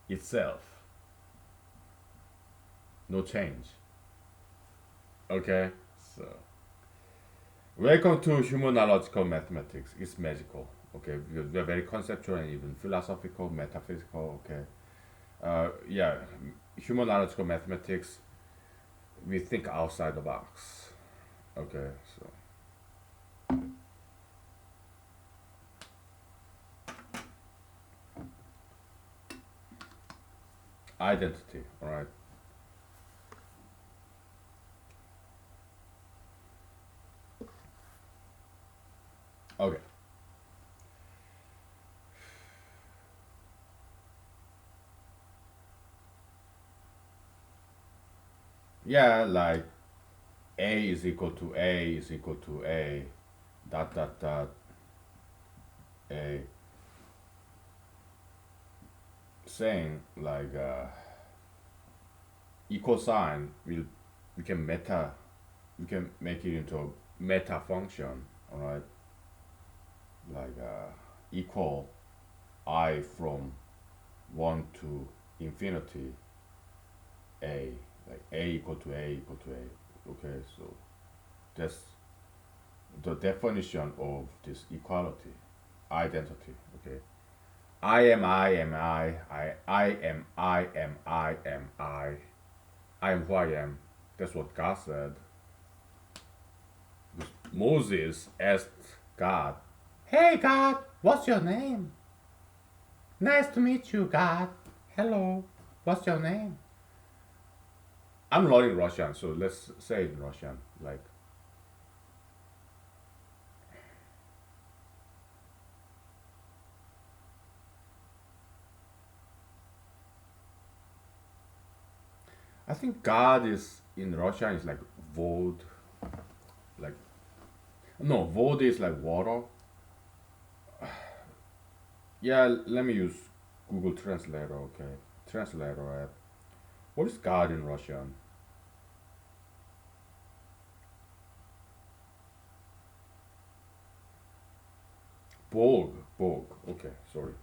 Itself. No change. Okay? So, welcome to humanological mathematics. It's magical, okay? We are very conceptual and even philosophical, metaphysical, okay? Yeah, humanological mathematics, we think outside the box, okay? So, identity, all right? Okay. Yeah, like A is equal to A is equal to A, dot dot dot A, saying like equal sign will we can meta we can make it into a meta function, all right? Like equal I from 1 to infinity A, like A equal to A equal to A. Okay, so that's the definition of this equality, identity. Okay, I am I am I am I am I am who I am. That's what God said. Moses asked God, "Hey God, what's your name? Nice to meet you, God. Hello, what's your name?" I'm learning Russian, so let's say it in Russian. Like, I think God is in Russian is like vod, like no vod is like water. Yeah, let me use Google Translator. Okay, translator app. What is God in Russian? Bog, bog. Okay, sorry.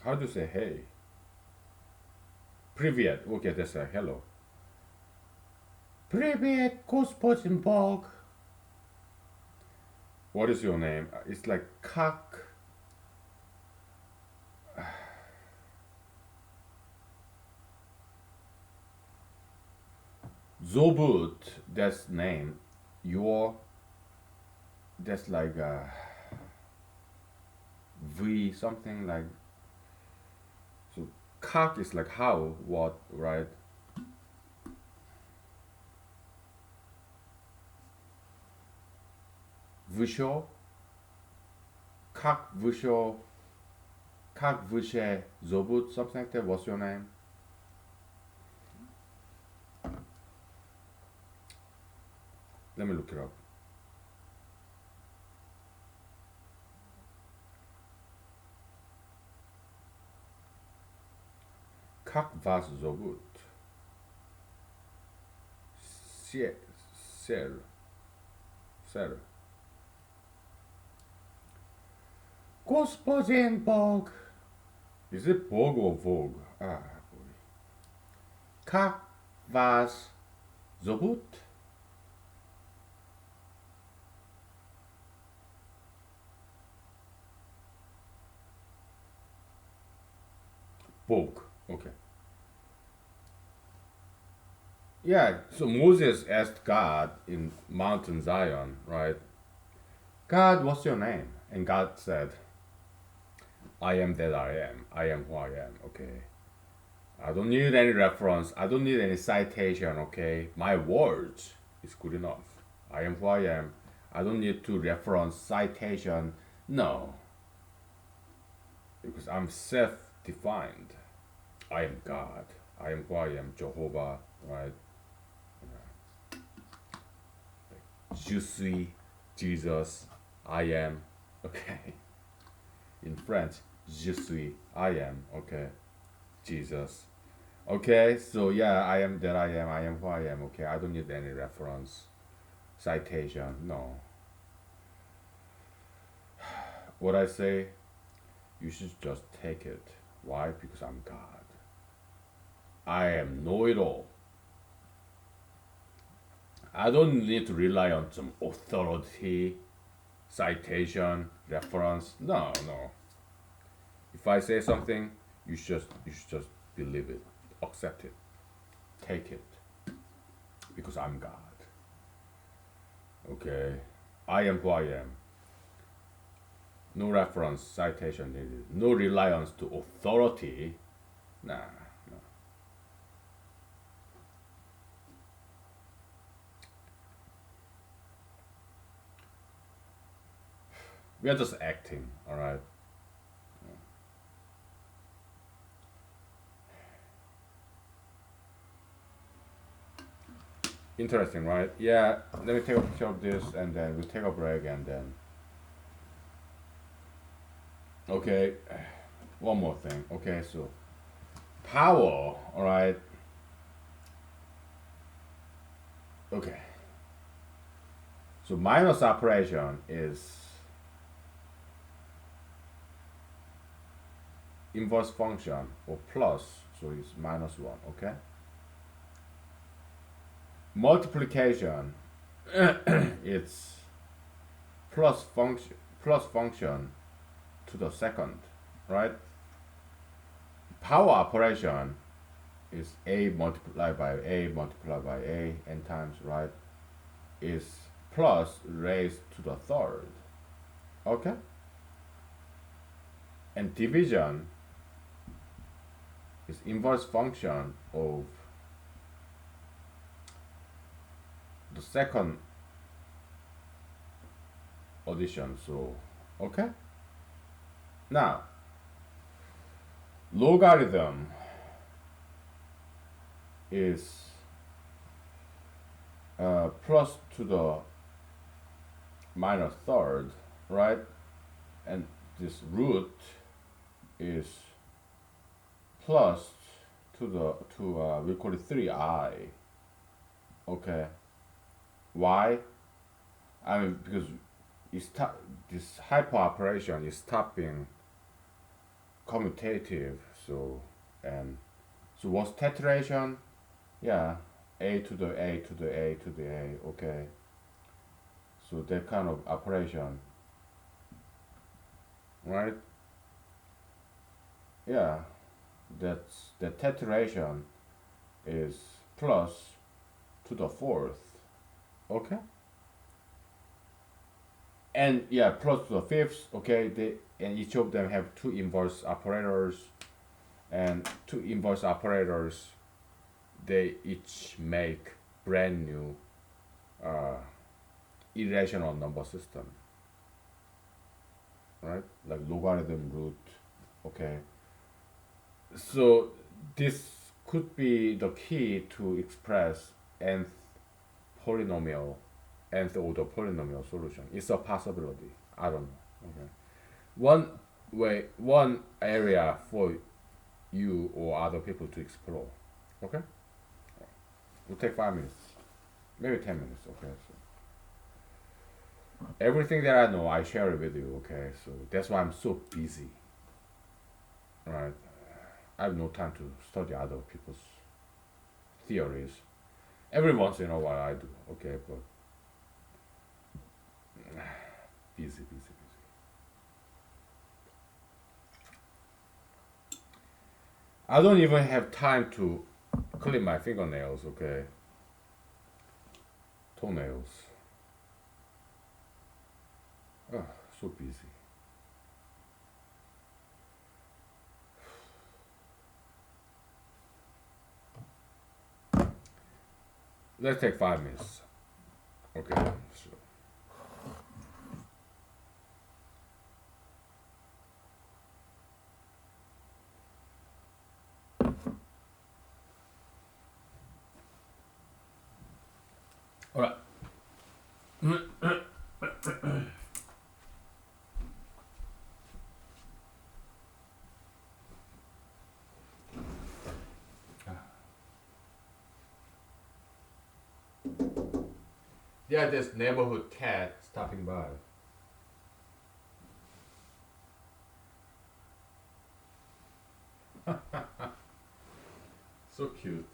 How do you say hey? Привет. Okay, that's a hello. Привет, господин Bog. What is your name? It's like Kak. Zobut, that's name. Your, that's like V something like. So Kak is like how, what, right? Vysho, Kak Vysho, Kak Vyshe Zobut, something like that. What's your name? Let me look it up. Kak vas zobut. Ser, ser, ser. Господин Bog. Is it Bog or Vogue? Ah, boy. Kak vas zobut? Bog. Okay. Yeah, so Moses asked God in Mountain Zion, right? God, what's your name? And God said, I am that I am. I am who I am. Okay. I don't need any reference. I don't need any citation, okay? My words is good enough. I am who I am. I don't need to reference citation. No. Because I'm self-defined. I am God. I am who I am, Jehovah, right? Je suis Jesus. I am. Okay. In French, je suis. I am. Okay. Jesus. Okay, so yeah, I am that I am who I am, okay? I don't need any reference, citation, no. What I say, you should just take it. Why? Because I'm God. I am know it all. I don't need to rely on some authority, citation, reference. No, no. If I say something, you should just believe it, accept it, take it. Because I'm God. Okay. I am who I am. No reference, citation needed. No reliance to authority. Nah, no. We are just acting, alright? Interesting, right? Yeah, let me take a picture of this and then we'll take a break and then. Okay, one more thing. Okay, so power, alright? Okay. So minus operation is inverse function or plus, so it's minus 1, okay? Multiplication, it's plus function to the second, right? Power operation is a multiplied by a n times, right? Is plus raised to the third, okay? And division is inverse function of the second addition, so okay. Now logarithm is plus to the minus third, right? And this root is plus to the we call it 3i, okay? Why? I mean, because this hyper operation is stopping commutative, so and so what's tetrahedron? Yeah, a to the a to the a to the a, okay? So that kind of operation, right? Yeah, that's the tetrahedron is plus to the fourth, okay? And yeah, plus to the fifth, okay? And each of them have two inverse operators, and two inverse operators, they each make brand new irrational number system, right? Like logarithm root, okay? So this could be the key to express nth polynomial, nth order polynomial solution. It's a possibility. I don't know. Okay. One area for you or other people to explore. Okay. We'll take 5 minutes, maybe 10 minutes. Okay. So everything that I know, I share it with you. Okay. So that's why I'm so busy. Right. I have no time to study other people's theories. Every once in a while I do, okay, but busy, busy, busy. I don't even have time to clean my fingernails, okay? Toenails. Oh, so busy. let's take 5 minutes. Okay. So, all right. Yeah, this neighborhood cat stopping by. So cute.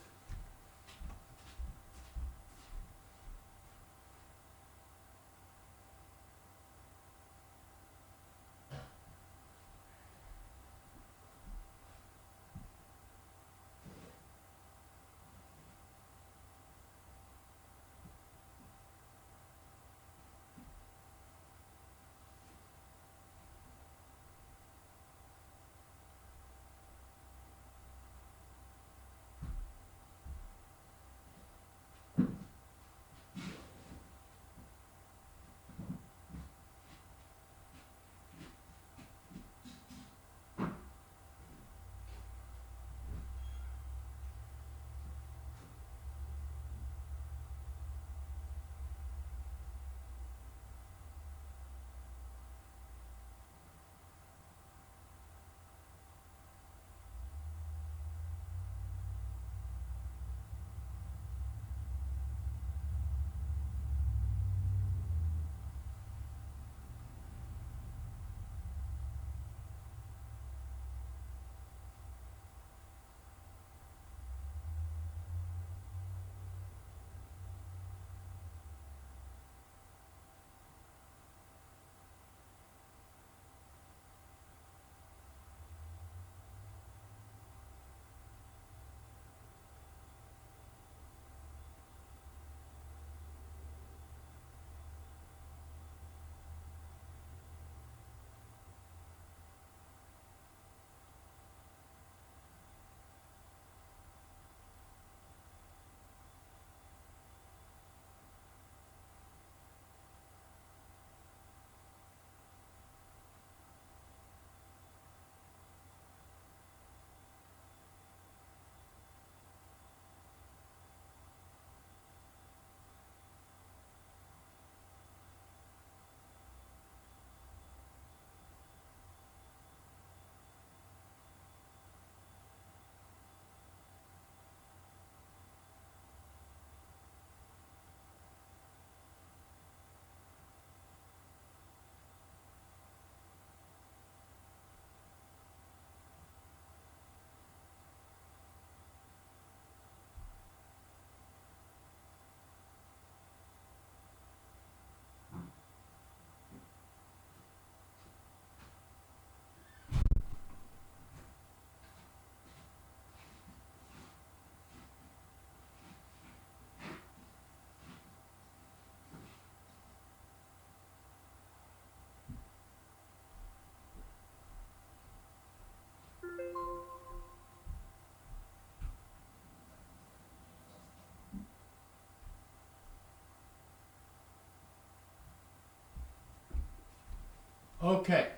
Okay.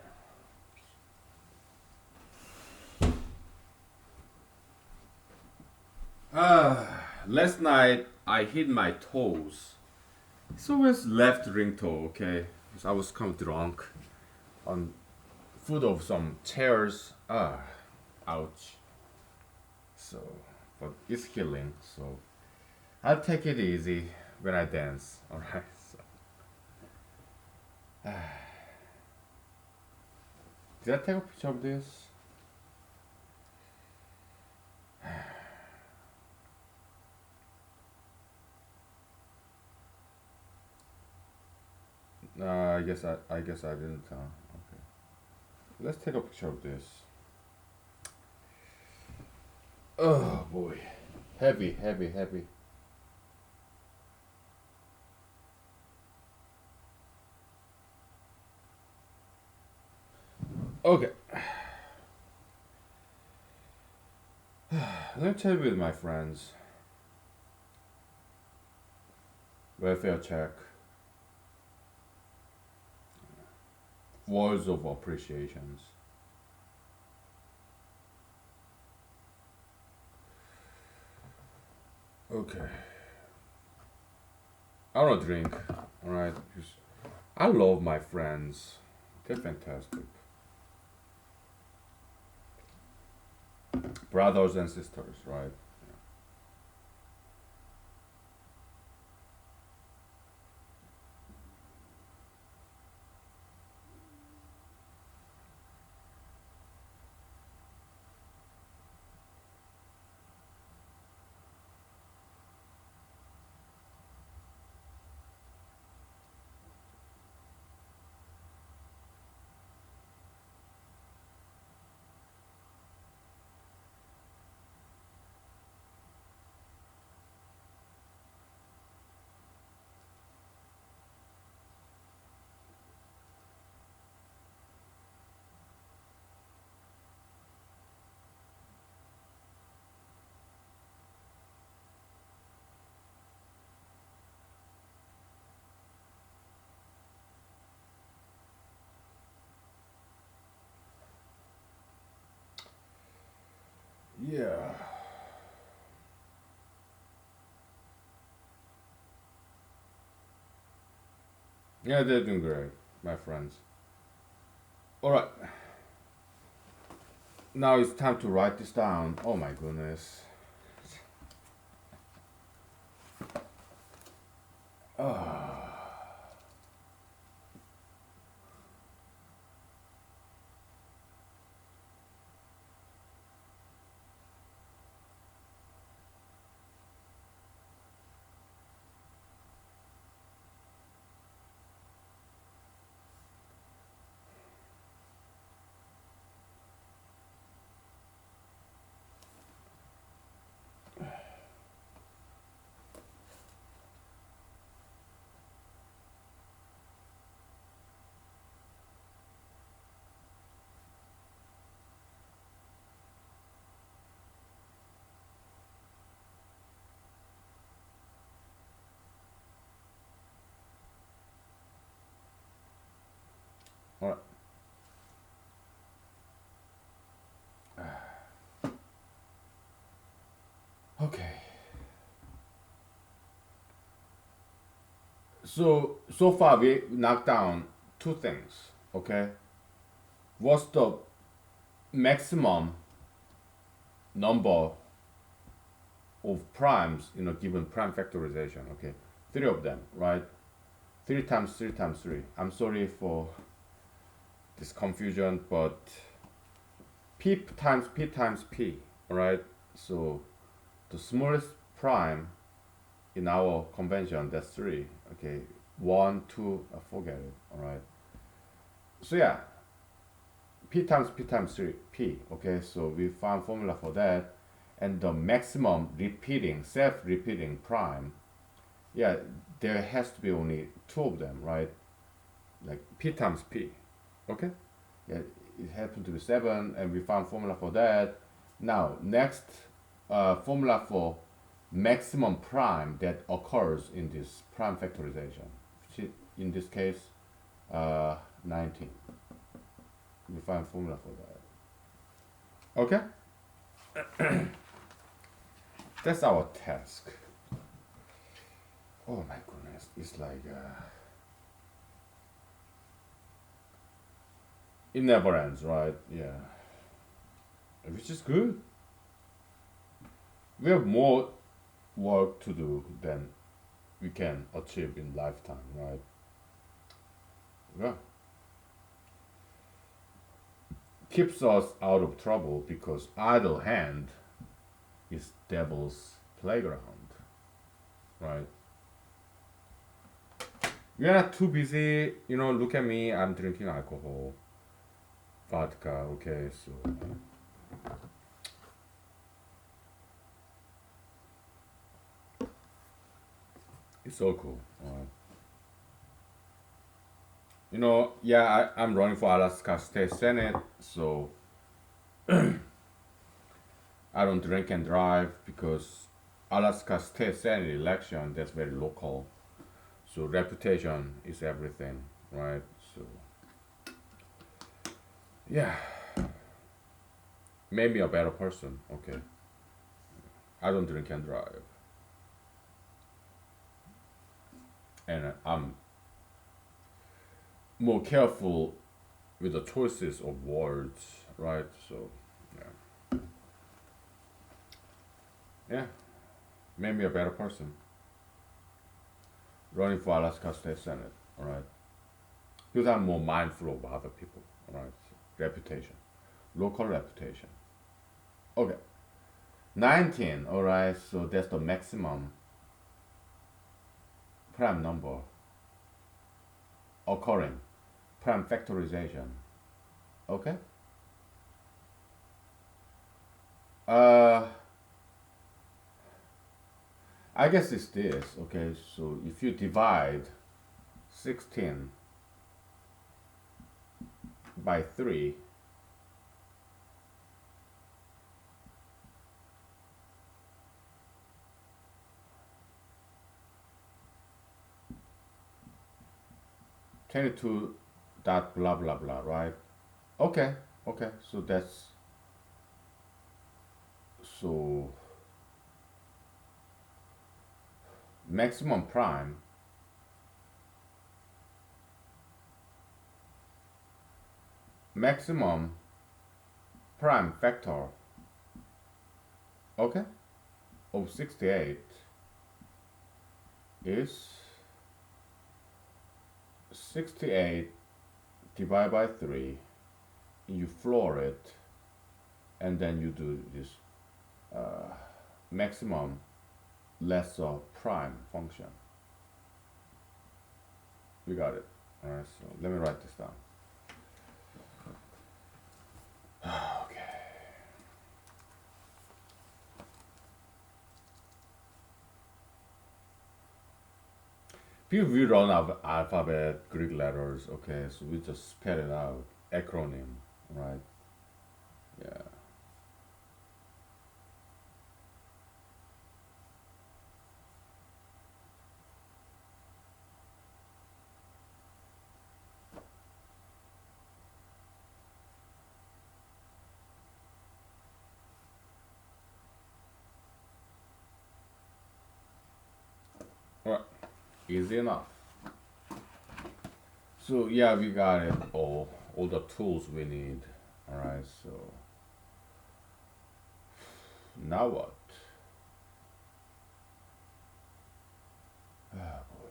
Last night I hit my toes. It's always left ring toe, okay? 'Cause I was kind of drunk on foot of some chairs. Ouch. So, but it's healing, so I'll take it easy when I dance, alright? So, did I take a picture of this? I guess I didn't. Okay. Let's take a picture of this. Oh boy, heavy, heavy, heavy. Okay, let me tell you with my friends. welfare check, words of appreciations. Okay. I don't drink. Alright. I love my friends. They're fantastic. Brothers and sisters, right? Yeah. Yeah, they're doing great, my friends. Alright. Now it's time to write this down. Oh my goodness. Alright. Okay. So far we knocked down two things. Okay. What's the maximum number of primes in a given prime factorization? Okay. Three of them, right? Three times three times three. I'm sorry for this confusion, but p times p. Alright. So the smallest prime in our convention, that's three. Okay. One, two, forget it. Alright. So yeah, p times 3 p. Okay, so we found formula for that, and the maximum repeating self-repeating prime, yeah, there has to be only two of them, right? Like p times p. Okay, yeah, it happened to be 7, and we found formula for that. Now next, formula for maximum prime that occurs in this prime factorization, which in this case, 19. We find formula for that. Okay, that's our task. Oh my goodness, it's like it never ends, right? Yeah, which is good. We have more work to do than we can achieve in lifetime, right? Yeah, keeps us out of trouble because idle hand is devil's playground, right? We are not too busy, look at me, I'm drinking alcohol, vodka, okay, so it's so cool. Yeah, I'm running for Alaska State Senate, so I don't drink and drive because Alaska State Senate election, that's very local. So reputation is everything, right? So yeah, made me a better person. Okay, I don't drink and drive, and I'm more careful with the choices of words, right? So yeah, yeah, made me a better person. Running for Alaska State Senate, all right? Because I'm more mindful of other people, all right? So, reputation, local reputation. Okay, 19, all right? So that's the maximum prime number occurring, prime factorization, okay? Uh, I guess it's this, okay? So if you divide 16 by 3, 22 dot blah blah blah, right? Okay, okay, so that's, so maximum prime, maximum prime factor, okay, of 68 is 68 divided by 3, you floor it, and then you do this maximum lesser prime function. We got it. Alright, so let me write this down. Okay. People we run alphabet, Greek letters, okay, so we just spell it out. Acronym, right? Yeah. Alright. Easy enough. So yeah, we got it all the tools we need. Alright, so now what? Ah, boy.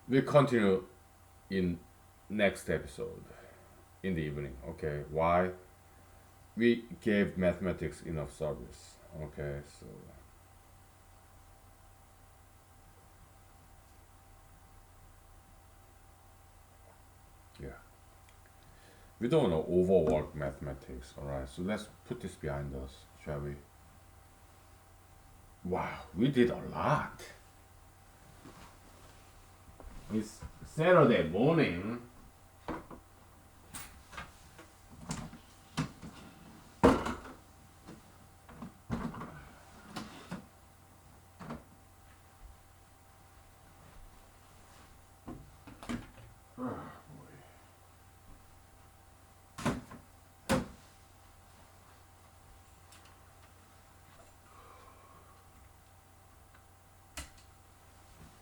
We'll continue in next episode in the evening. Okay, why? We gave mathematics enough service. Okay, so yeah, we don't want to overwork mathematics. All right, so let's put this behind us, shall we? Wow, we did a lot. It's Saturday morning.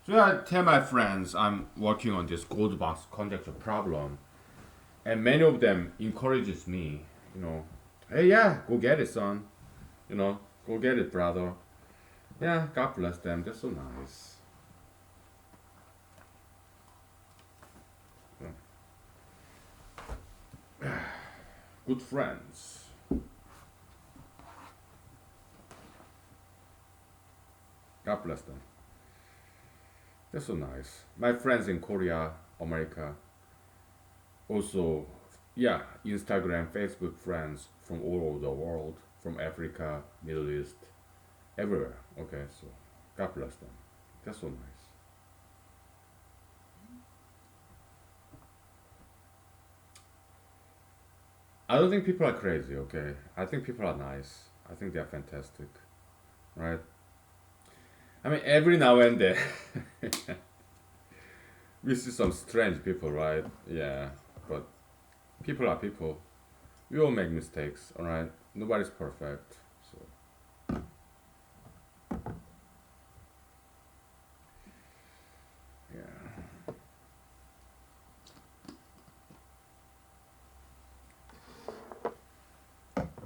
So I tell my friends I'm working on this gold box conjecture problem, and many of them encourages me. You know, hey, yeah, go get it, son. You know, go get it, brother. Yeah, God bless them. They're so nice. Good friends. God bless them. They're so nice. My friends in Korea, America, also, yeah, Instagram, Facebook friends from all over the world, from Africa, Middle East, everywhere. Okay, so God bless them. They're so nice. I don't think people are crazy, okay? I think people are nice. I think they're fantastic, right? I mean, every now and then we see some strange people, right? Yeah, but people are people. We all make mistakes, all right? Nobody's perfect. So, yeah.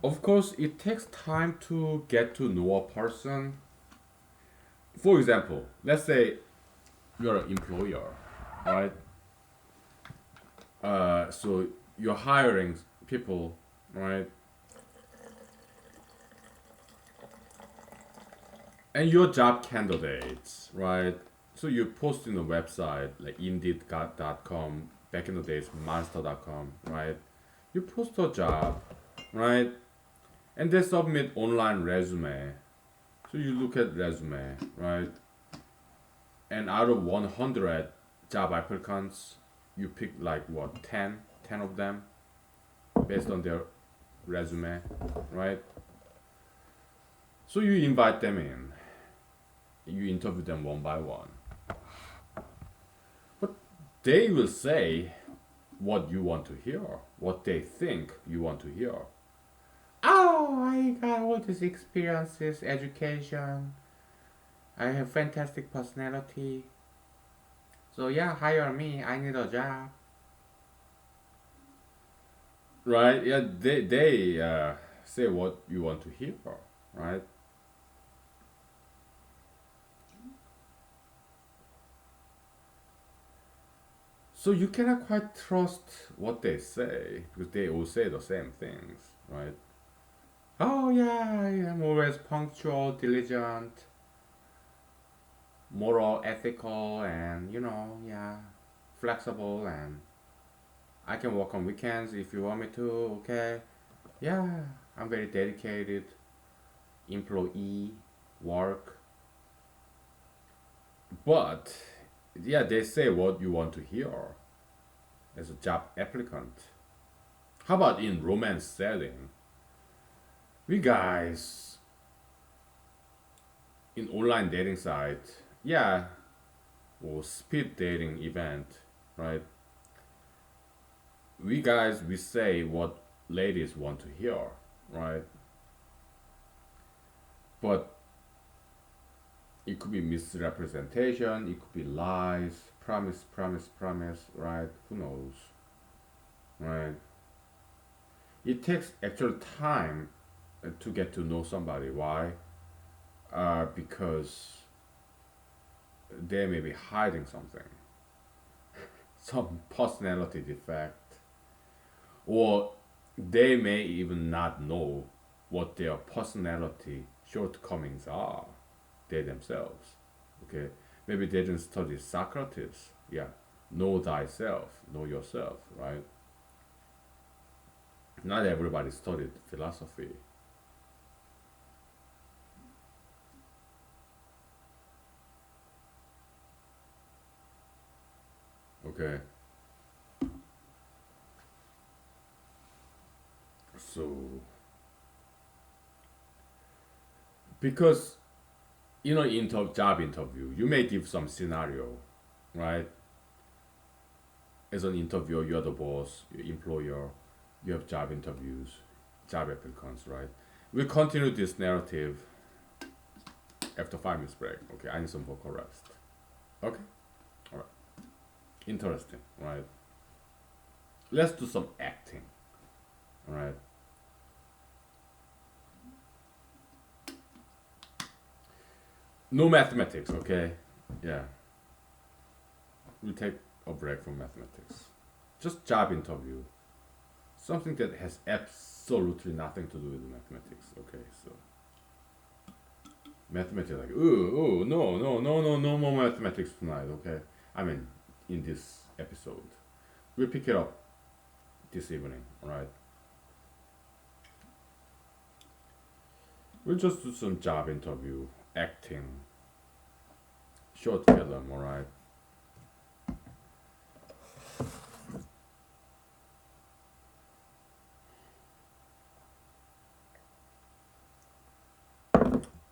Of course, it takes time to get to know a person. For example, let's say you're an employer, right? So you're hiring people, right? And your job candidates, right? So you post in a website like Indeed.com, back in the days, Monster.com, right? You post a job, right? And they submit online resume. So you look at resume, right? And out of 100 job applicants, you pick like what, 10 of them based on their resume, right? So you invite them in, you interview them one by one. But they will say what you want to hear, what they think you want to hear. Oh, I got all these experiences, education. I have fantastic personality. So yeah, hire me. I need a job. Right? Yeah, they say what you want to hear, right? So you cannot quite trust what they say because they all say the same things, right? Oh yeah, I am always punctual, diligent, moral, ethical, and yeah, flexible, and I can work on weekends if you want me to. Okay, yeah, I'm very dedicated employee, work, but yeah, they say what you want to hear as a job applicant. How about in romance setting? We guys in online dating site, yeah, or speed dating event, right? We guys we say what ladies want to hear, right? But it could be misrepresentation, it could be lies, promise, promise, promise, right? Who knows, right? It takes actual time to get to know somebody. Why? Because they may be hiding something, some personality defect, or they may even not know what their personality shortcomings are, they themselves. Okay, maybe they didn't study Socrates. Yeah, know thyself, know yourself, right? Not everybody studied philosophy. Okay, so because job interview, you may give some scenario, right? As an interviewer, you're the boss, your employer, you have job interviews, job applicants, right? We'll continue this narrative after 5 minutes break. Okay, I need some vocal rest. Okay, all right. Interesting, right? Let's do some acting, all right? No mathematics, okay? Yeah, we'll take a break from mathematics. Just job interview, something that has absolutely nothing to do with mathematics. Okay, so mathematics like no no more mathematics tonight. Okay, I mean in this episode we'll pick it up this evening. All right, we'll just do some job interview, acting, short film. All right.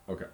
Okay.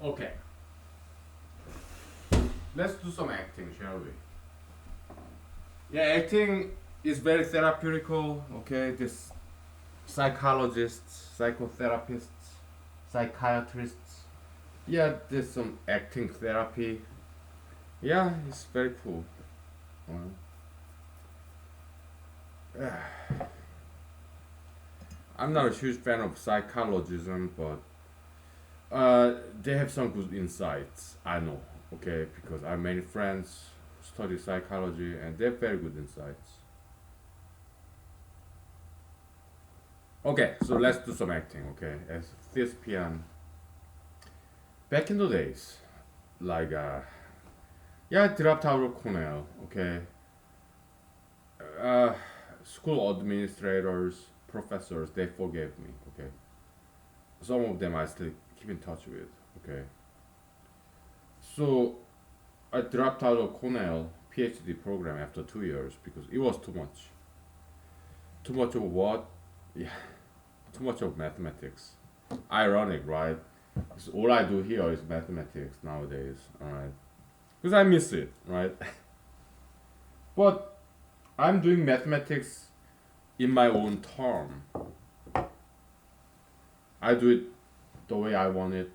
Okay, let's do some acting, shall we? Yeah, acting is very therapeutical. Okay, this psychologists, psychotherapists, psychiatrists. Yeah, there's some acting therapy. Yeah, it's very cool. Uh, I'm not a huge fan of psychologism, but they have some good insights. I know, okay, because I have many friends who study psychology, and they have very good insights. Okay, so let's do some acting. Okay, as thespian, back in the days, like yeah, I dropped out of Cornell. Okay, uh, school administrators, professors, they forgave me. Okay, some of them I still keep in touch with. Okay, so I dropped out of Cornell PhD program after 2 years because it was too much. Too much of what? Yeah, too much of mathematics. Ironic, right? Because all I do here is mathematics nowadays. Alright. Because I miss it, right? But I'm doing mathematics in my own term. I do it the way I want it,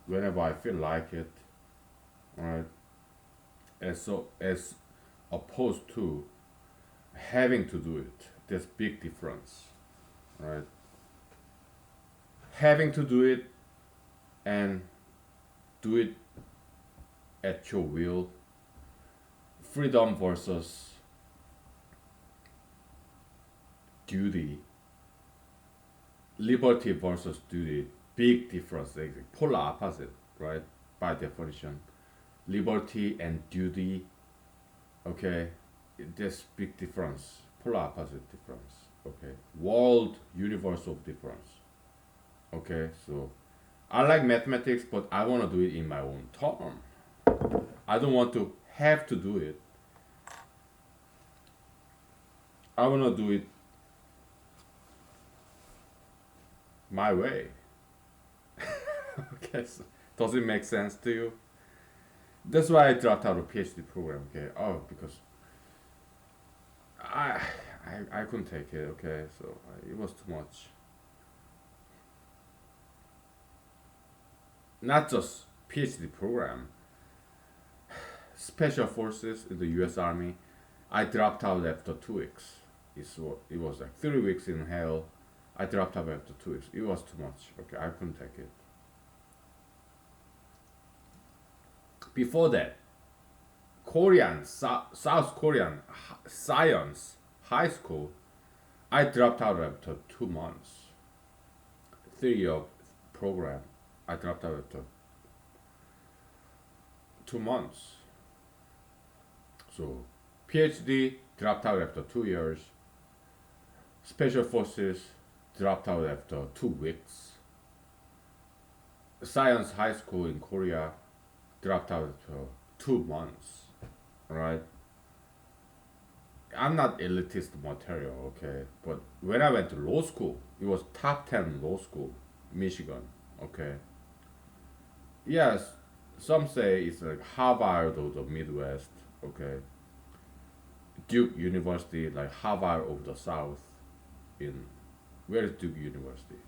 whenever I feel like it. Alright. As opposed to having to do it. There's big difference. Right? Having to do it and do it at your will. Freedom versus duty. Liberty versus duty. Big difference. Polar opposite, right? By definition. Liberty and duty. Okay. There's big difference. Polar opposite difference. Okay. World universe of difference. Okay. So I like mathematics, but I want to do it in my own term. I don't want to have to do it. I want to do it my way. Okay, so does it make sense to you? That's why I dropped out of PhD program. Okay, oh, because I I couldn't take it. Okay, so it was too much. Not just PhD program, special forces in the U.S. Army. I dropped out after 2 weeks. It was like 3 weeks in hell. I dropped out after 2 weeks. It was too much. Okay, I couldn't take it. Before that, South Korean science high school, I dropped out after 2 months. 3 year program, I dropped out after 2 months. So PhD dropped out after 2 years. Special forces dropped out after 2 weeks. Science high school in Korea dropped out after 2 months. Right? I'm not elitist material, okay? But when I went to law school, it was top 10 law school, Michigan, okay? Yes, some say it's like Harvard of the Midwest, okay? Duke University, like Harvard of the South, in where is Duke University?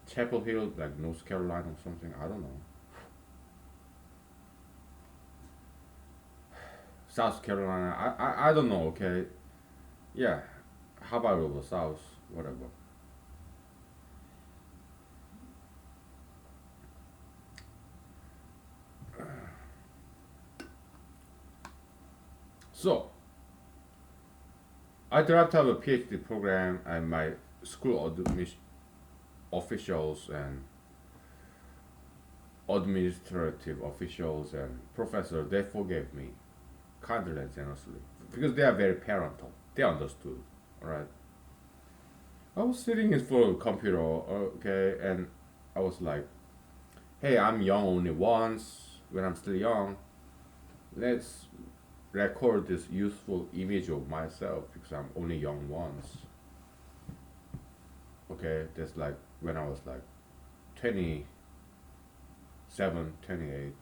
Chapel Hill, like North Carolina or something, I don't know. South Carolina, I don't know, okay? Yeah, Harvard of the South, whatever. So, I dropped out of a PhD program and my school officials and administrative officials and professors, they forgave me kindly and generously because they are very parental. They understood, right? I was sitting in front of a computer, okay, and I was like, "Hey, I'm young only once. When I'm still young, let's record this useful image of myself because I'm only young once." Okay, that's like when I was like 20. 7/28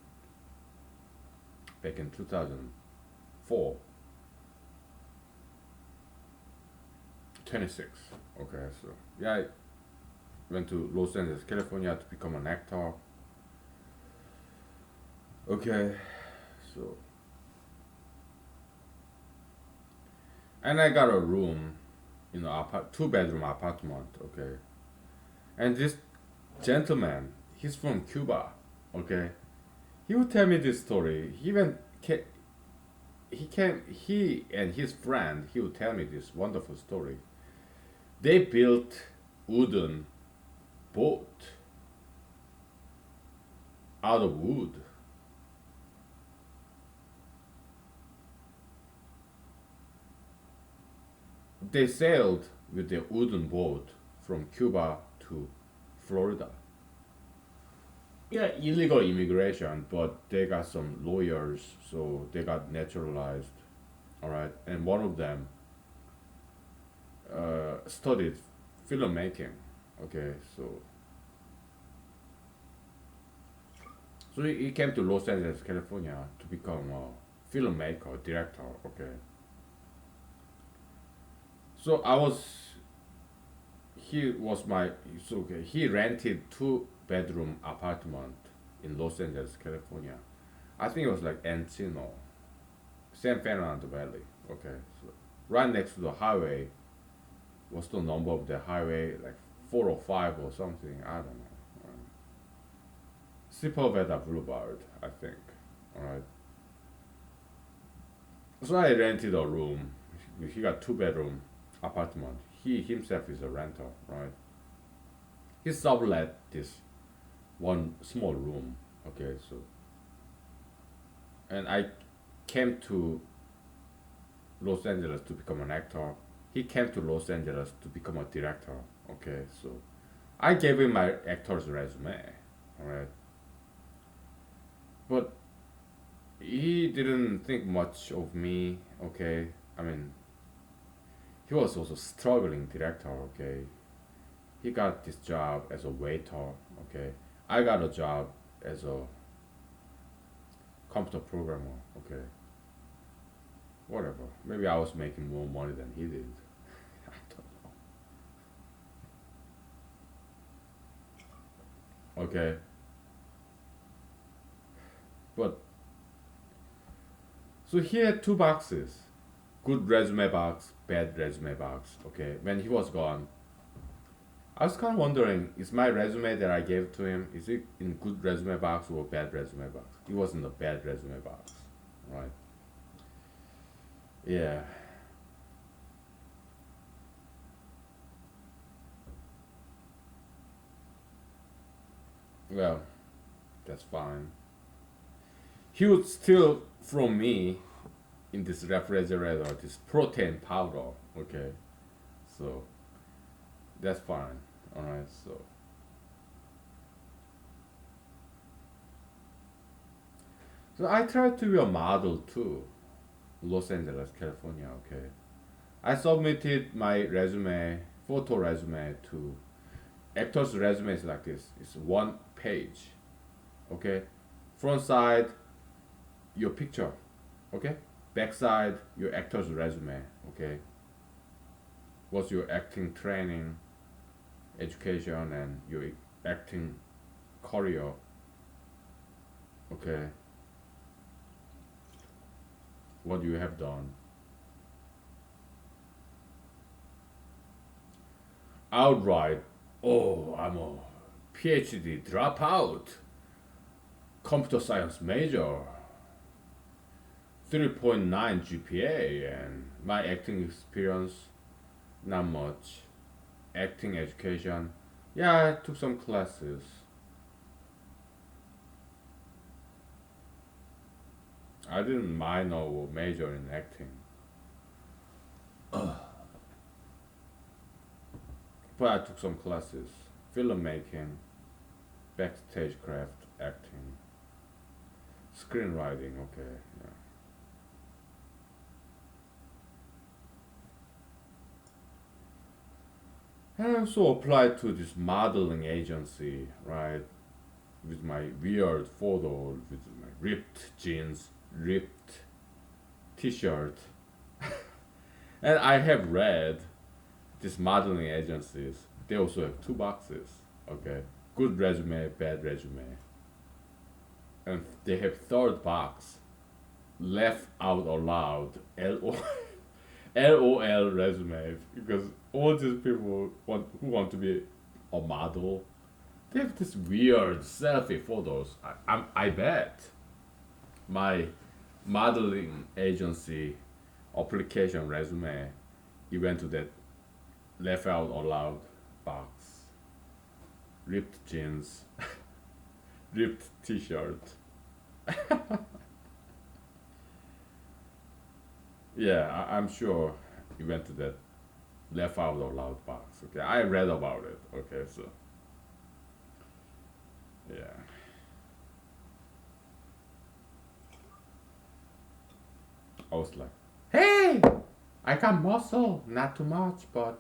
back in 2004. 26. Okay, so yeah, I went to Los Angeles, California to become an actor. Okay, so and I got a room, two-bedroom apartment. Okay, and this gentleman, he's from Cuba. Okay, he would tell me this story. He and his friend, he would tell me this wonderful story. They built wooden boat out of wood. They sailed with their wooden boat from Cuba to Florida. Yeah, illegal immigration, but they got some lawyers, so they got naturalized. All right, and one of them studied filmmaking. Okay, so he came to Los Angeles, California, to become a filmmaker, director. Okay, so he was my so okay. He rented two-bedroom apartment in Los Angeles, California. I think it was like Encino, San Fernando Valley. Okay, so right next to the highway. What's the number of the highway? Like 405 or something. I don't know. Sepulveda Boulevard, I think. All right. So I rented a room. He got two-bedroom apartment. He himself is a renter, right? He sublet this one small room. Okay, so and I came to Los Angeles to become an actor. He came to Los Angeles to become a director. Okay, so I gave him my actor's resume. All right, but he didn't think much of me. Okay, I mean, he was also struggling director. Okay, he got this job as a waiter. Okay, I got a job as a computer programmer. Okay, whatever. Maybe I was making more money than he did. I don't know. Okay, but so he had two boxes: good resume box, bad resume box. Okay, when he was gone, I was kind of wondering: is my resume that I gave to him is it in good resume box or bad resume box? It was in the bad resume box, right? Yeah. Well, that's fine. He would steal from me in this refrigerator this protein powder. Okay, so that's fine. All right. So I tried to be a model too, Los Angeles, California. Okay, I submitted my resume, photo resume to actors' resumes like this. It's one page. Okay, front side your picture. Okay, back side your actor's resume. Okay, what's your acting training, education, and your acting career. Okay, what you have done. Outright, oh, I'm a PhD dropout, computer science major, 3.9 GPA, and my acting experience, not much. Acting education, yeah, I took some classes. I didn't minor or major in acting, but I took some classes. Filmmaking, backstage craft, acting, screenwriting, okay, yeah. And I also applied to this modeling agency, right? with my weird photo, with my ripped jeans, ripped t-shirt. And I have read these modeling agencies, they also have two boxes. Okay, good resume, bad resume, and they have third box, left out aloud, LOL resume, because all these people who want to be a model, they have this weird selfie photos. I bet my modeling agency application resume, you went to that left out aloud box, ripped jeans, ripped t-shirt. Yeah, I'm sure you went to that left out aloud box. Okay, I read about it. Okay, so yeah. I was like, hey, I got muscle, not too much, but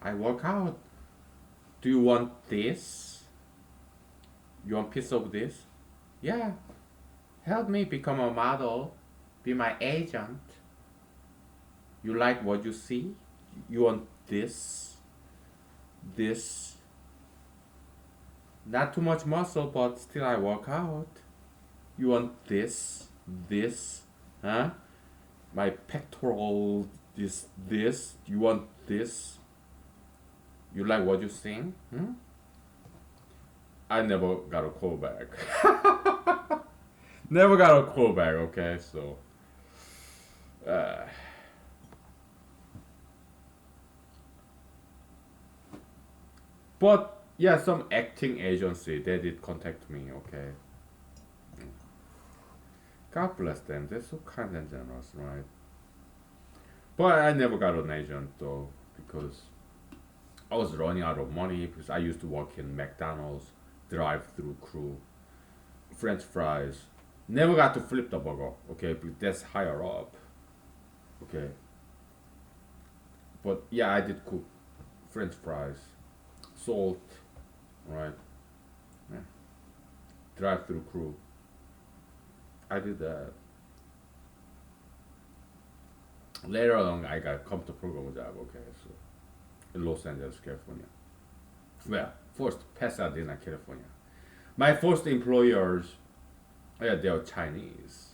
I work out. Do you want this? You want piece of this? Yeah. Help me become a model. Be my agent. You like what you see? You want this? This? Not too much muscle, but still I work out. You want this? This? Huh? My pectoral, this? You want this? You like what you sing? Hmm? I never got a call back. Never got a call back, okay? So, uh, but yeah, some acting agency, they did contact me, okay? God bless them. They're so kind and generous, right? But I never got an agent though, because I was running out of money because I used to work in McDonald's drive-through crew, French fries. Never got to flip the burger, okay? Because that's higher up, okay? But yeah, I did cook French fries, salt, right? Yeah. Drive-through crew. I did that. Later on, I got computer program job, okay? So in Los Angeles, California. Well, first Pasadena, California. My first employers, yeah, they are Chinese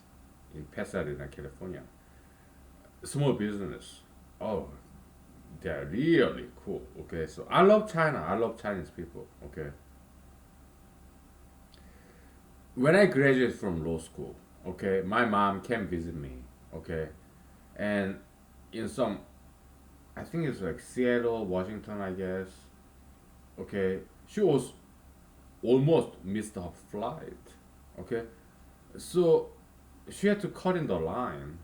in Pasadena, California. Small business. Oh, they're really cool. Okay, so I love China. I love Chinese people. Okay, when I graduated from law school, okay, my mom came visit me. Okay, and in some, I think it's like Seattle, Washington, I guess. Okay, she was almost missed her flight. Okay, so she had to cut in the line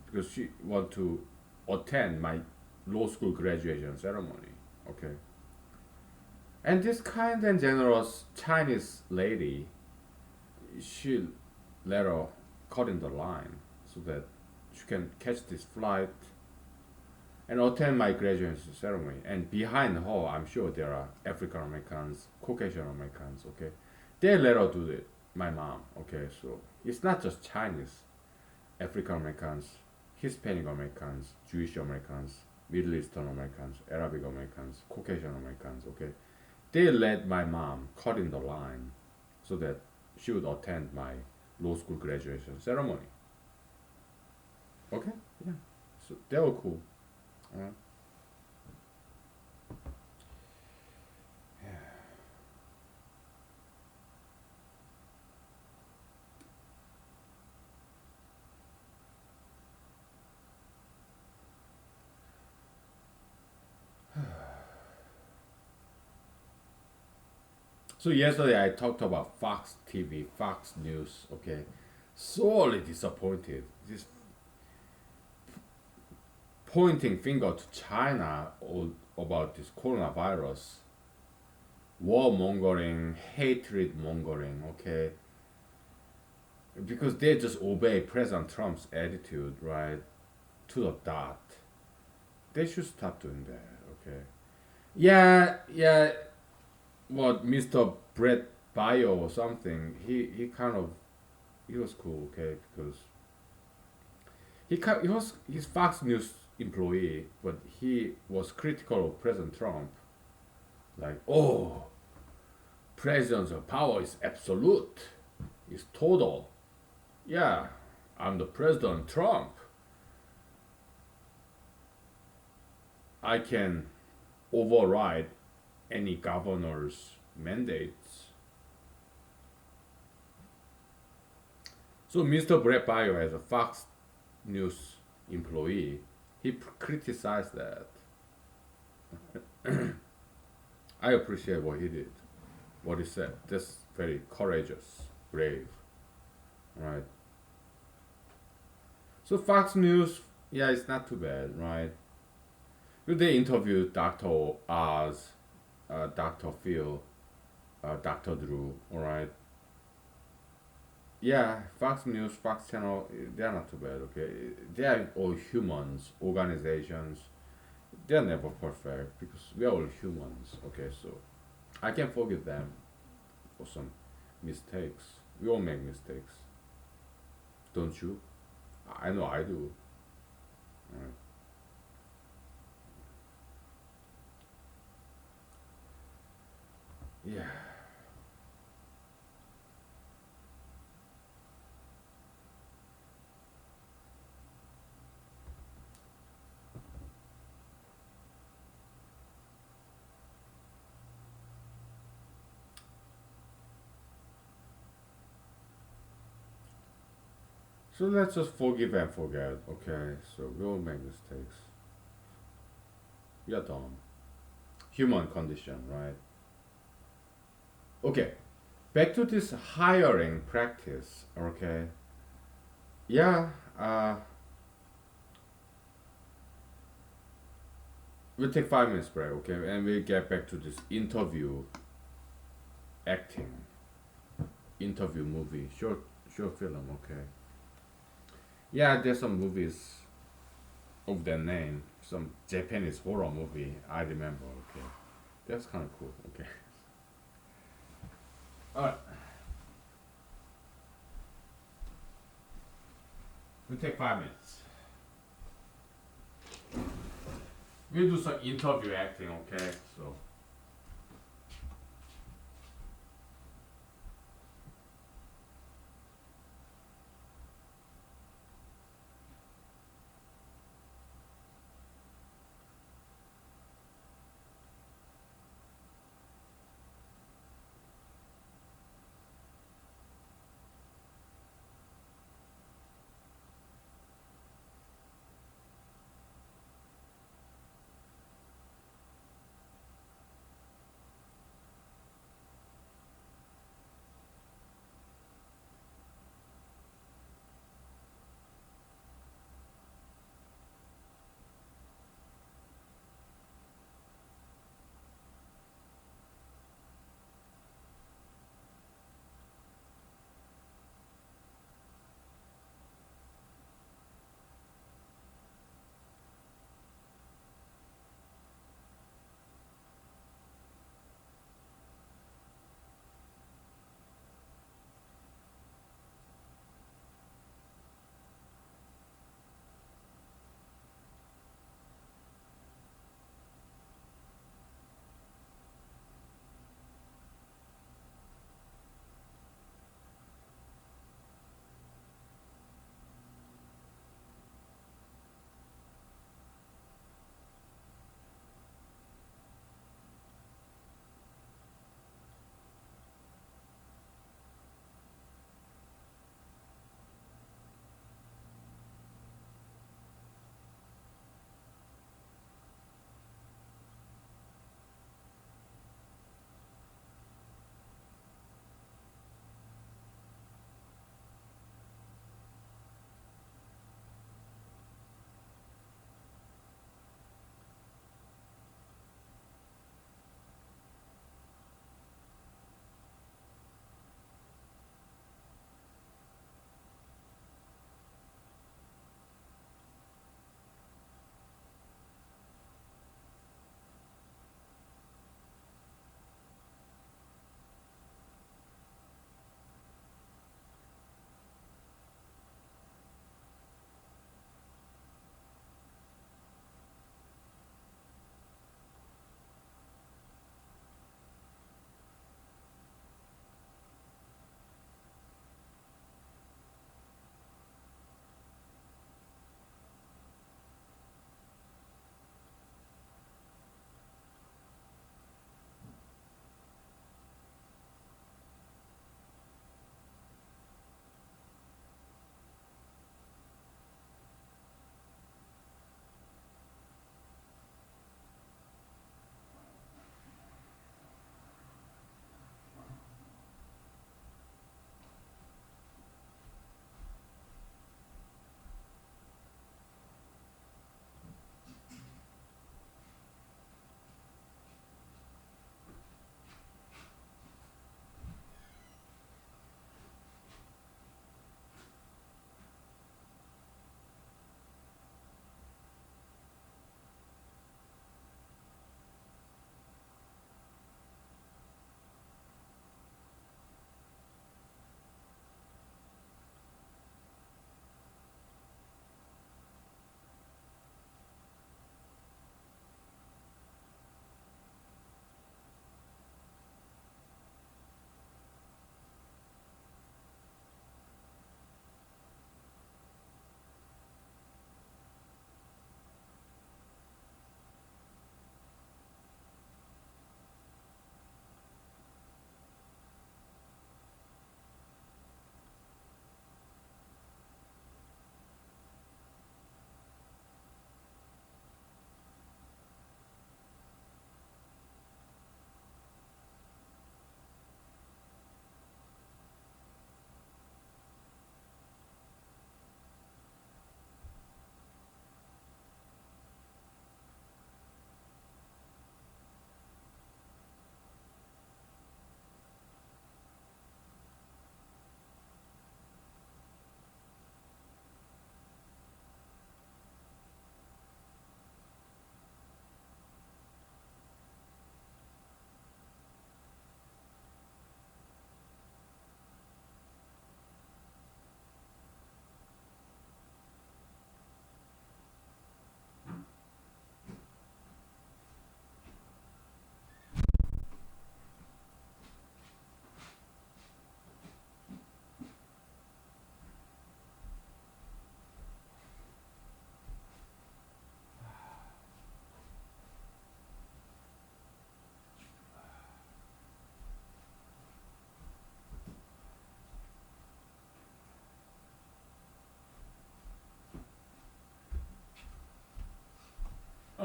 because she want to attend my law school graduation ceremony. Okay, and this kind and generous Chinese lady, she let her cut in the line so that she can catch this flight and attend my graduation ceremony. And behind her, I'm sure there are African Americans, Caucasian Americans. Okay, they let her do it. My mom. Okay, so it's not just Chinese, African Americans, Hispanic Americans, Jewish Americans, Middle Eastern Americans, Arabic Americans, Caucasian Americans. Okay, they let my mom cut in the line so that she would attend my law school graduation ceremony. Okay, yeah, so they were cool. Uh, so yesterday I talked about Fox TV, Fox News. Okay, sorely disappointed. This pointing finger to China all about this coronavirus, warmongering, hatred mongering. Okay, because they just obey President Trump's attitude, right, to the dot. They should stop doing that. Okay. Yeah, yeah. What Mr. Brett bio or something, he kind of he was cool, okay, because he was his Fox News employee, but he was critical of President Trump. Like, oh, president's power is absolute, is total. Yeah, I'm the President Trump. I can override any governor's mandates. So Mr. Brett Baio, as a Fox News employee, he criticized that. I appreciate what he did, what he said. That's very courageous, brave, right? So Fox News, yeah, it's not too bad, right? They interviewed Dr. Oz, Dr. Phil, Dr. Drew, all right? Yeah, Fox News, Fox Channel, they're not too bad, okay? They are all humans, organizations. They're never perfect because we are all humans, okay? So I can forgive them for some mistakes. We all make mistakes, don't you? I know I do. Right? Yeah. So let's just forgive and forget, okay? So we all make mistakes. We are dumb. Human condition, right? Okay, back to this hiring practice, okay? Yeah, we'll take 5 minutes break, okay? And we'll get back to this interview acting, interview movie, short film, okay? Yeah, there's some movies of that name, some Japanese horror movie, I remember, okay? That's kind of cool, okay? Alright, we'll take 5 minutes. We'll do some interview acting, okay? So,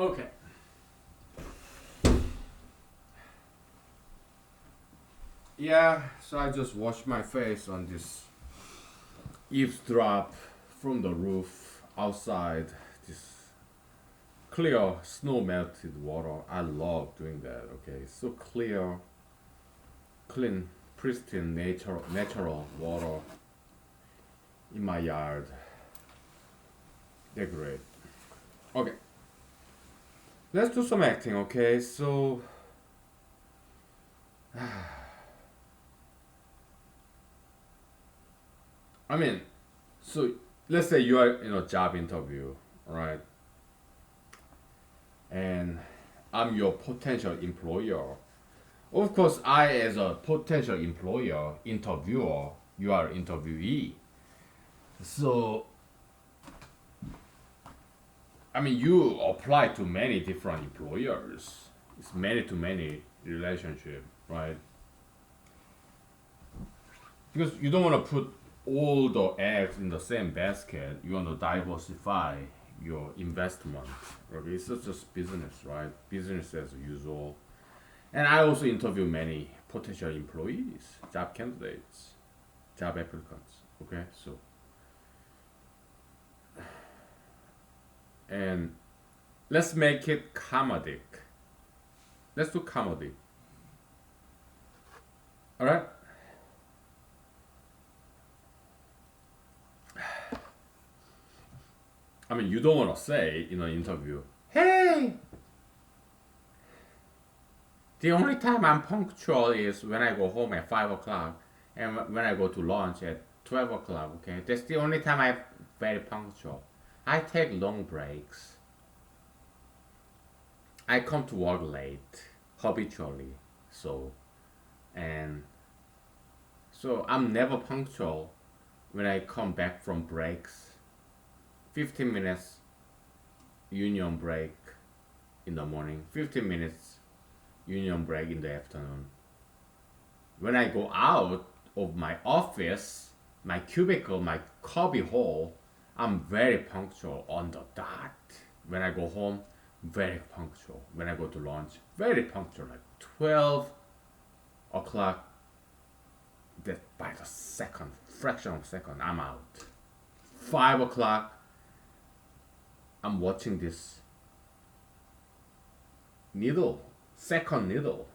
Okay. Yeah, so I just washed my face on this eavesdrop from the roof outside this clear snow melted water. I love doing that. Okay, so clear, clean, pristine natural water in my yard. They're great. Okay, let's do some acting. Okay, so I mean, so let's say you are in a job interview, right? And I'm your potential employer. Of course, I, as a potential employer, interviewer, you are interviewee. So, I mean, you apply to many different employers. It's many to many relationship, right? Because you don't want to put all the eggs in the same basket. You want to diversify your investment. Okay, it's just business, right? Business as usual. And I also interview many potential employees, job candidates, job applicants. Okay, so and let's make it comedic. Let's do comedy. All right. I mean, you don't want to say in an interview, "Hey, the only time I'm punctual is when I go home at 5 o'clock, and when I go to lunch at 12 o'clock." Okay, that's the only time I'm very punctual. I take long breaks. I come to work late, habitually. So, and so I'm never punctual when I come back from breaks. 15 minutes union break in the morning, 15 minutes union break in the afternoon. When I go out of my office, my cubicle, my cubby hole, I'm very punctual on the dot. When I go home, very punctual. When I go to lunch, very punctual, like 12 o'clock. That by the second, fraction of a second, I'm out. 5 o'clock, I'm watching this needle, second needle.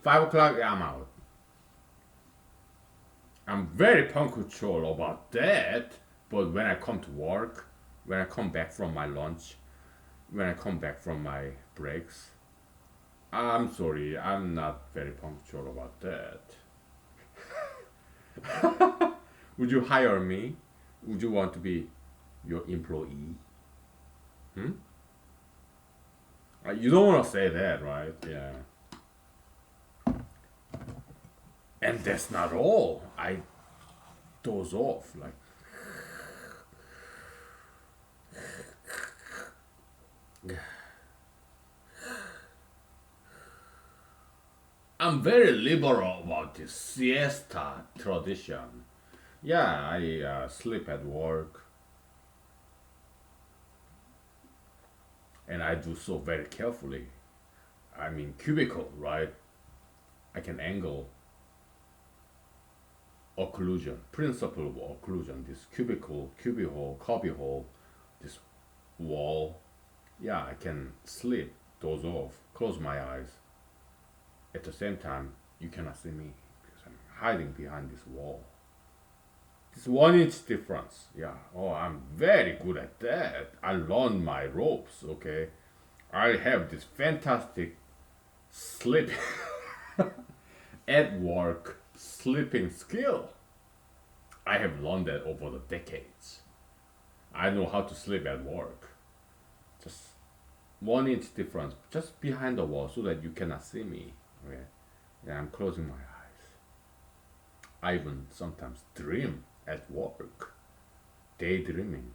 5 o'clock, I'm out. I'm very punctual about that, but when I come to work, when I come back from my lunch, when I come back from my breaks, I'm sorry, I'm not very punctual about that. Would you hire me? Would you want to be your employee? Hmm? You don't want to say that, right? Yeah. And that's not all. I doze off. Like, I'm very liberal about this siesta tradition. Yeah, I sleep at work, and I do so very carefully. I mean, cubicle, right? I can angle occlusion, principle of occlusion, this cubicle, cubbyhole, cubbyhole, this wall. Yeah, I can sleep, doze off, close my eyes. At the same time, you cannot see me because I'm hiding behind this wall. This 1 inch difference. Yeah. Oh, I'm very good at that. I learned my ropes. Okay. I have this fantastic sleep at work sleeping skill. I have learned that over the decades. I know how to sleep at work. Just 1 inch difference, just behind the wall, so that you cannot see me. Okay. Yeah, I'm closing my eyes. I even sometimes dream at work, daydreaming.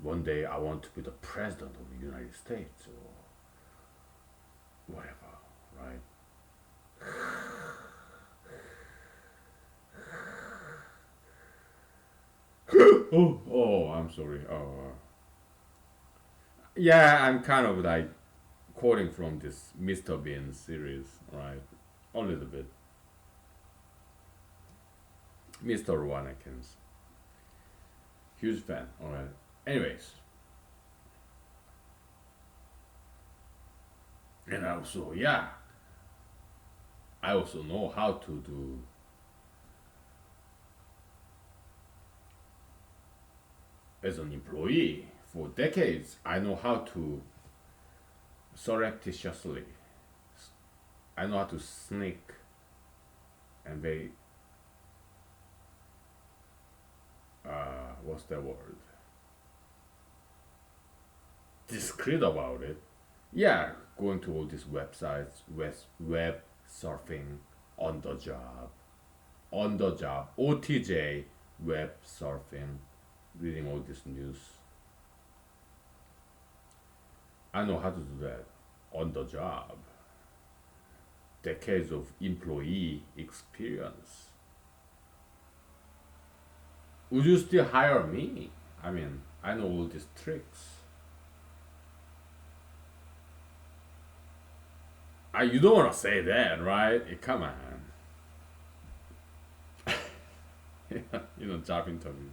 One day I want to be the president of the United States or whatever, right? Oh, I'm sorry. Yeah, I'm kind of like quoting from this Mr. Bean series, right? A little bit. Mr. Wanakins. Huge fan, alright. Anyways, and also, yeah, I also know how to do, as an employee, for decades, I know how to surreptitiously, I know how to sneak and be, what's that word? Discreet about it. Yeah, going to all these websites, web surfing, on the job, OTJ, web surfing, reading all this news. I know how to do that on the job. Decades of employee experience. Would you still hire me? I mean, I know all these tricks. You don't want to say that, right? Come on. Job interview.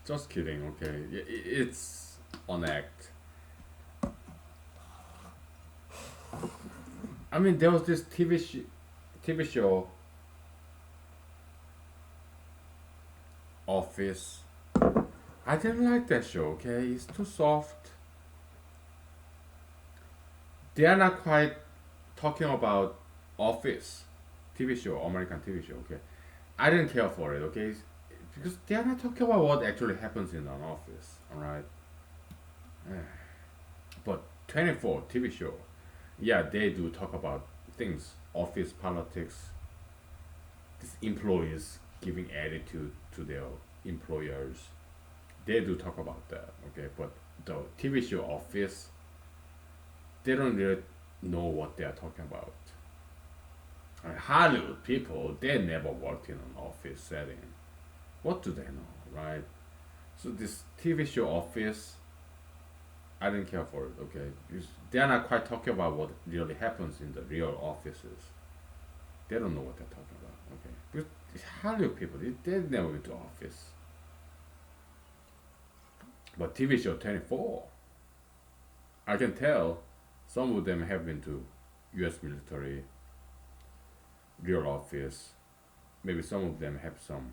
Just kidding, okay? It's on act. I mean, there was this TV show, Office. I didn't like that show, okay? It's too soft. They are not quite talking about Office TV show, American TV show, okay? I didn't care for it, okay? Because they are not talking about what actually happens in an office, alright? But 24 TV show, yeah, they do talk about things, office politics, these employees giving attitude to their employers. They do talk about that, okay? But the TV show Office, they don't really know what they are talking about. I mean, Hollywood people, they never worked in an office setting. What do they know, right? So this TV show Office, I didn't care for it, okay? Because they're not quite talking about what really happens in the real offices. They don't know what they're talking about, okay? Because these Hollywood people, they never went to office. But TV show 24, I can tell some of them have been to US military, real office. Maybe some of them have some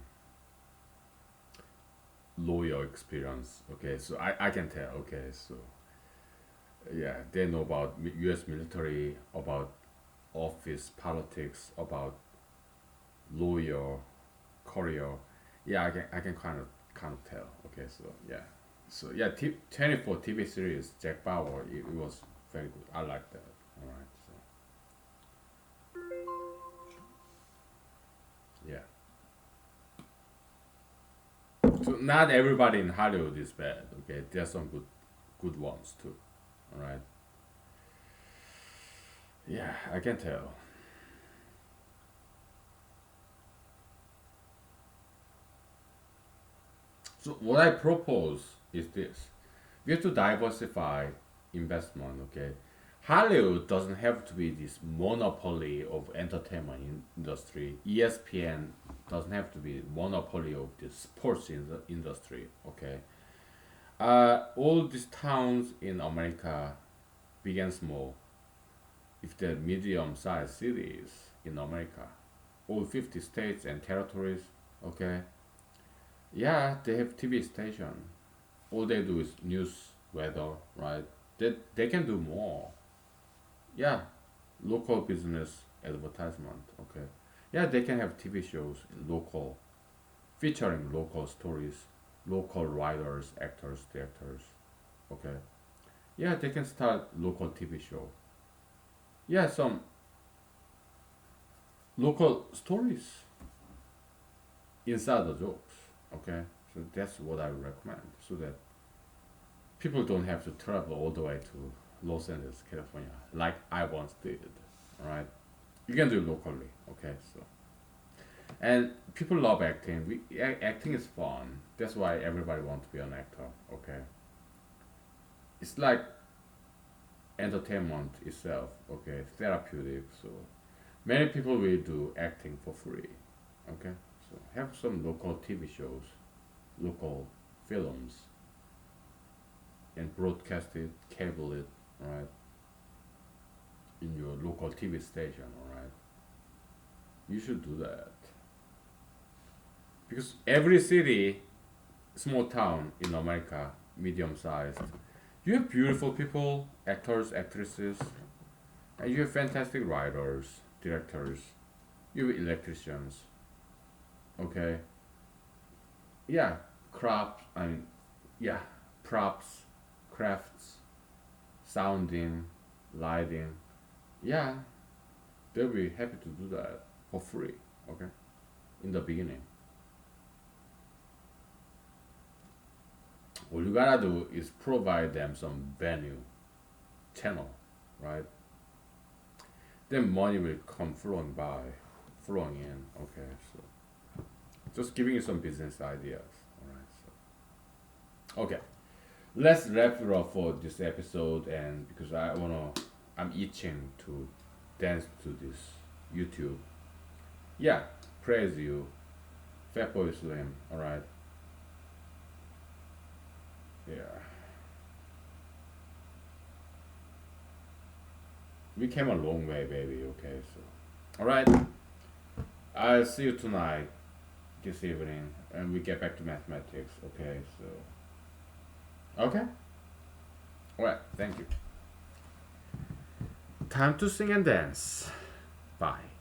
lawyer experience. Okay, so I can tell. Okay, so yeah, they know about US military, about office politics, about lawyer career. Yeah, I can kind of tell. Okay, so yeah. So yeah, 24 TV series Jack Bauer. It was very good. I like that. All right. So yeah. So not everybody in Hollywood is bad. Okay, there's some good ones too. All right. Yeah, I can tell. So what I propose is this: we have to diversify investment. Okay, Hollywood doesn't have to be this monopoly of entertainment industry. ESPN doesn't have to be monopoly of the sports industry. Okay, all these towns in America, big and small, if they're medium-sized cities in America, all 50 states and territories. Okay, yeah, they have TV station. All they do is news, weather, right? They can do more. Yeah, local business advertisement. Okay. Yeah, they can have TV shows local, featuring local stories, local writers, actors, directors. Okay. Yeah, they can start local TV show. Yeah, some local stories inside the jokes. Okay. So that's what I recommend, so that people don't have to travel all the way to Los Angeles, California, like I once did. All right, you can do it locally. Okay, so and people love acting. Acting is fun. That's why everybody wants to be an actor. Okay, it's like entertainment itself. Okay, therapeutic. So many people will do acting for free. Okay, so have some local TV shows, local films, and broadcast it, cable it, right, in your local TV station. All right, you should do that because every city, small town in America, medium sized, you have beautiful people, actors, actresses, and you have fantastic writers, directors, you have electricians. Okay, yeah, crops. I mean, yeah, props, crafts, sounding, lighting. Yeah, they'll be happy to do that for free. Okay, in the beginning, all you gotta do is provide them some venue, channel, right? Then money will come flowing by, flowing in. Okay, so just giving you some business ideas. All right, so okay, let's wrap it up for this episode. And because I'm itching to dance to this YouTube. Yeah, praise you, Fatboy Slim. All right, yeah, we came a long way, baby. Okay, so all right, I'll see you tonight, this evening, and we get back to mathematics. Okay, so okay, all right, thank you. Time to sing and dance. Bye.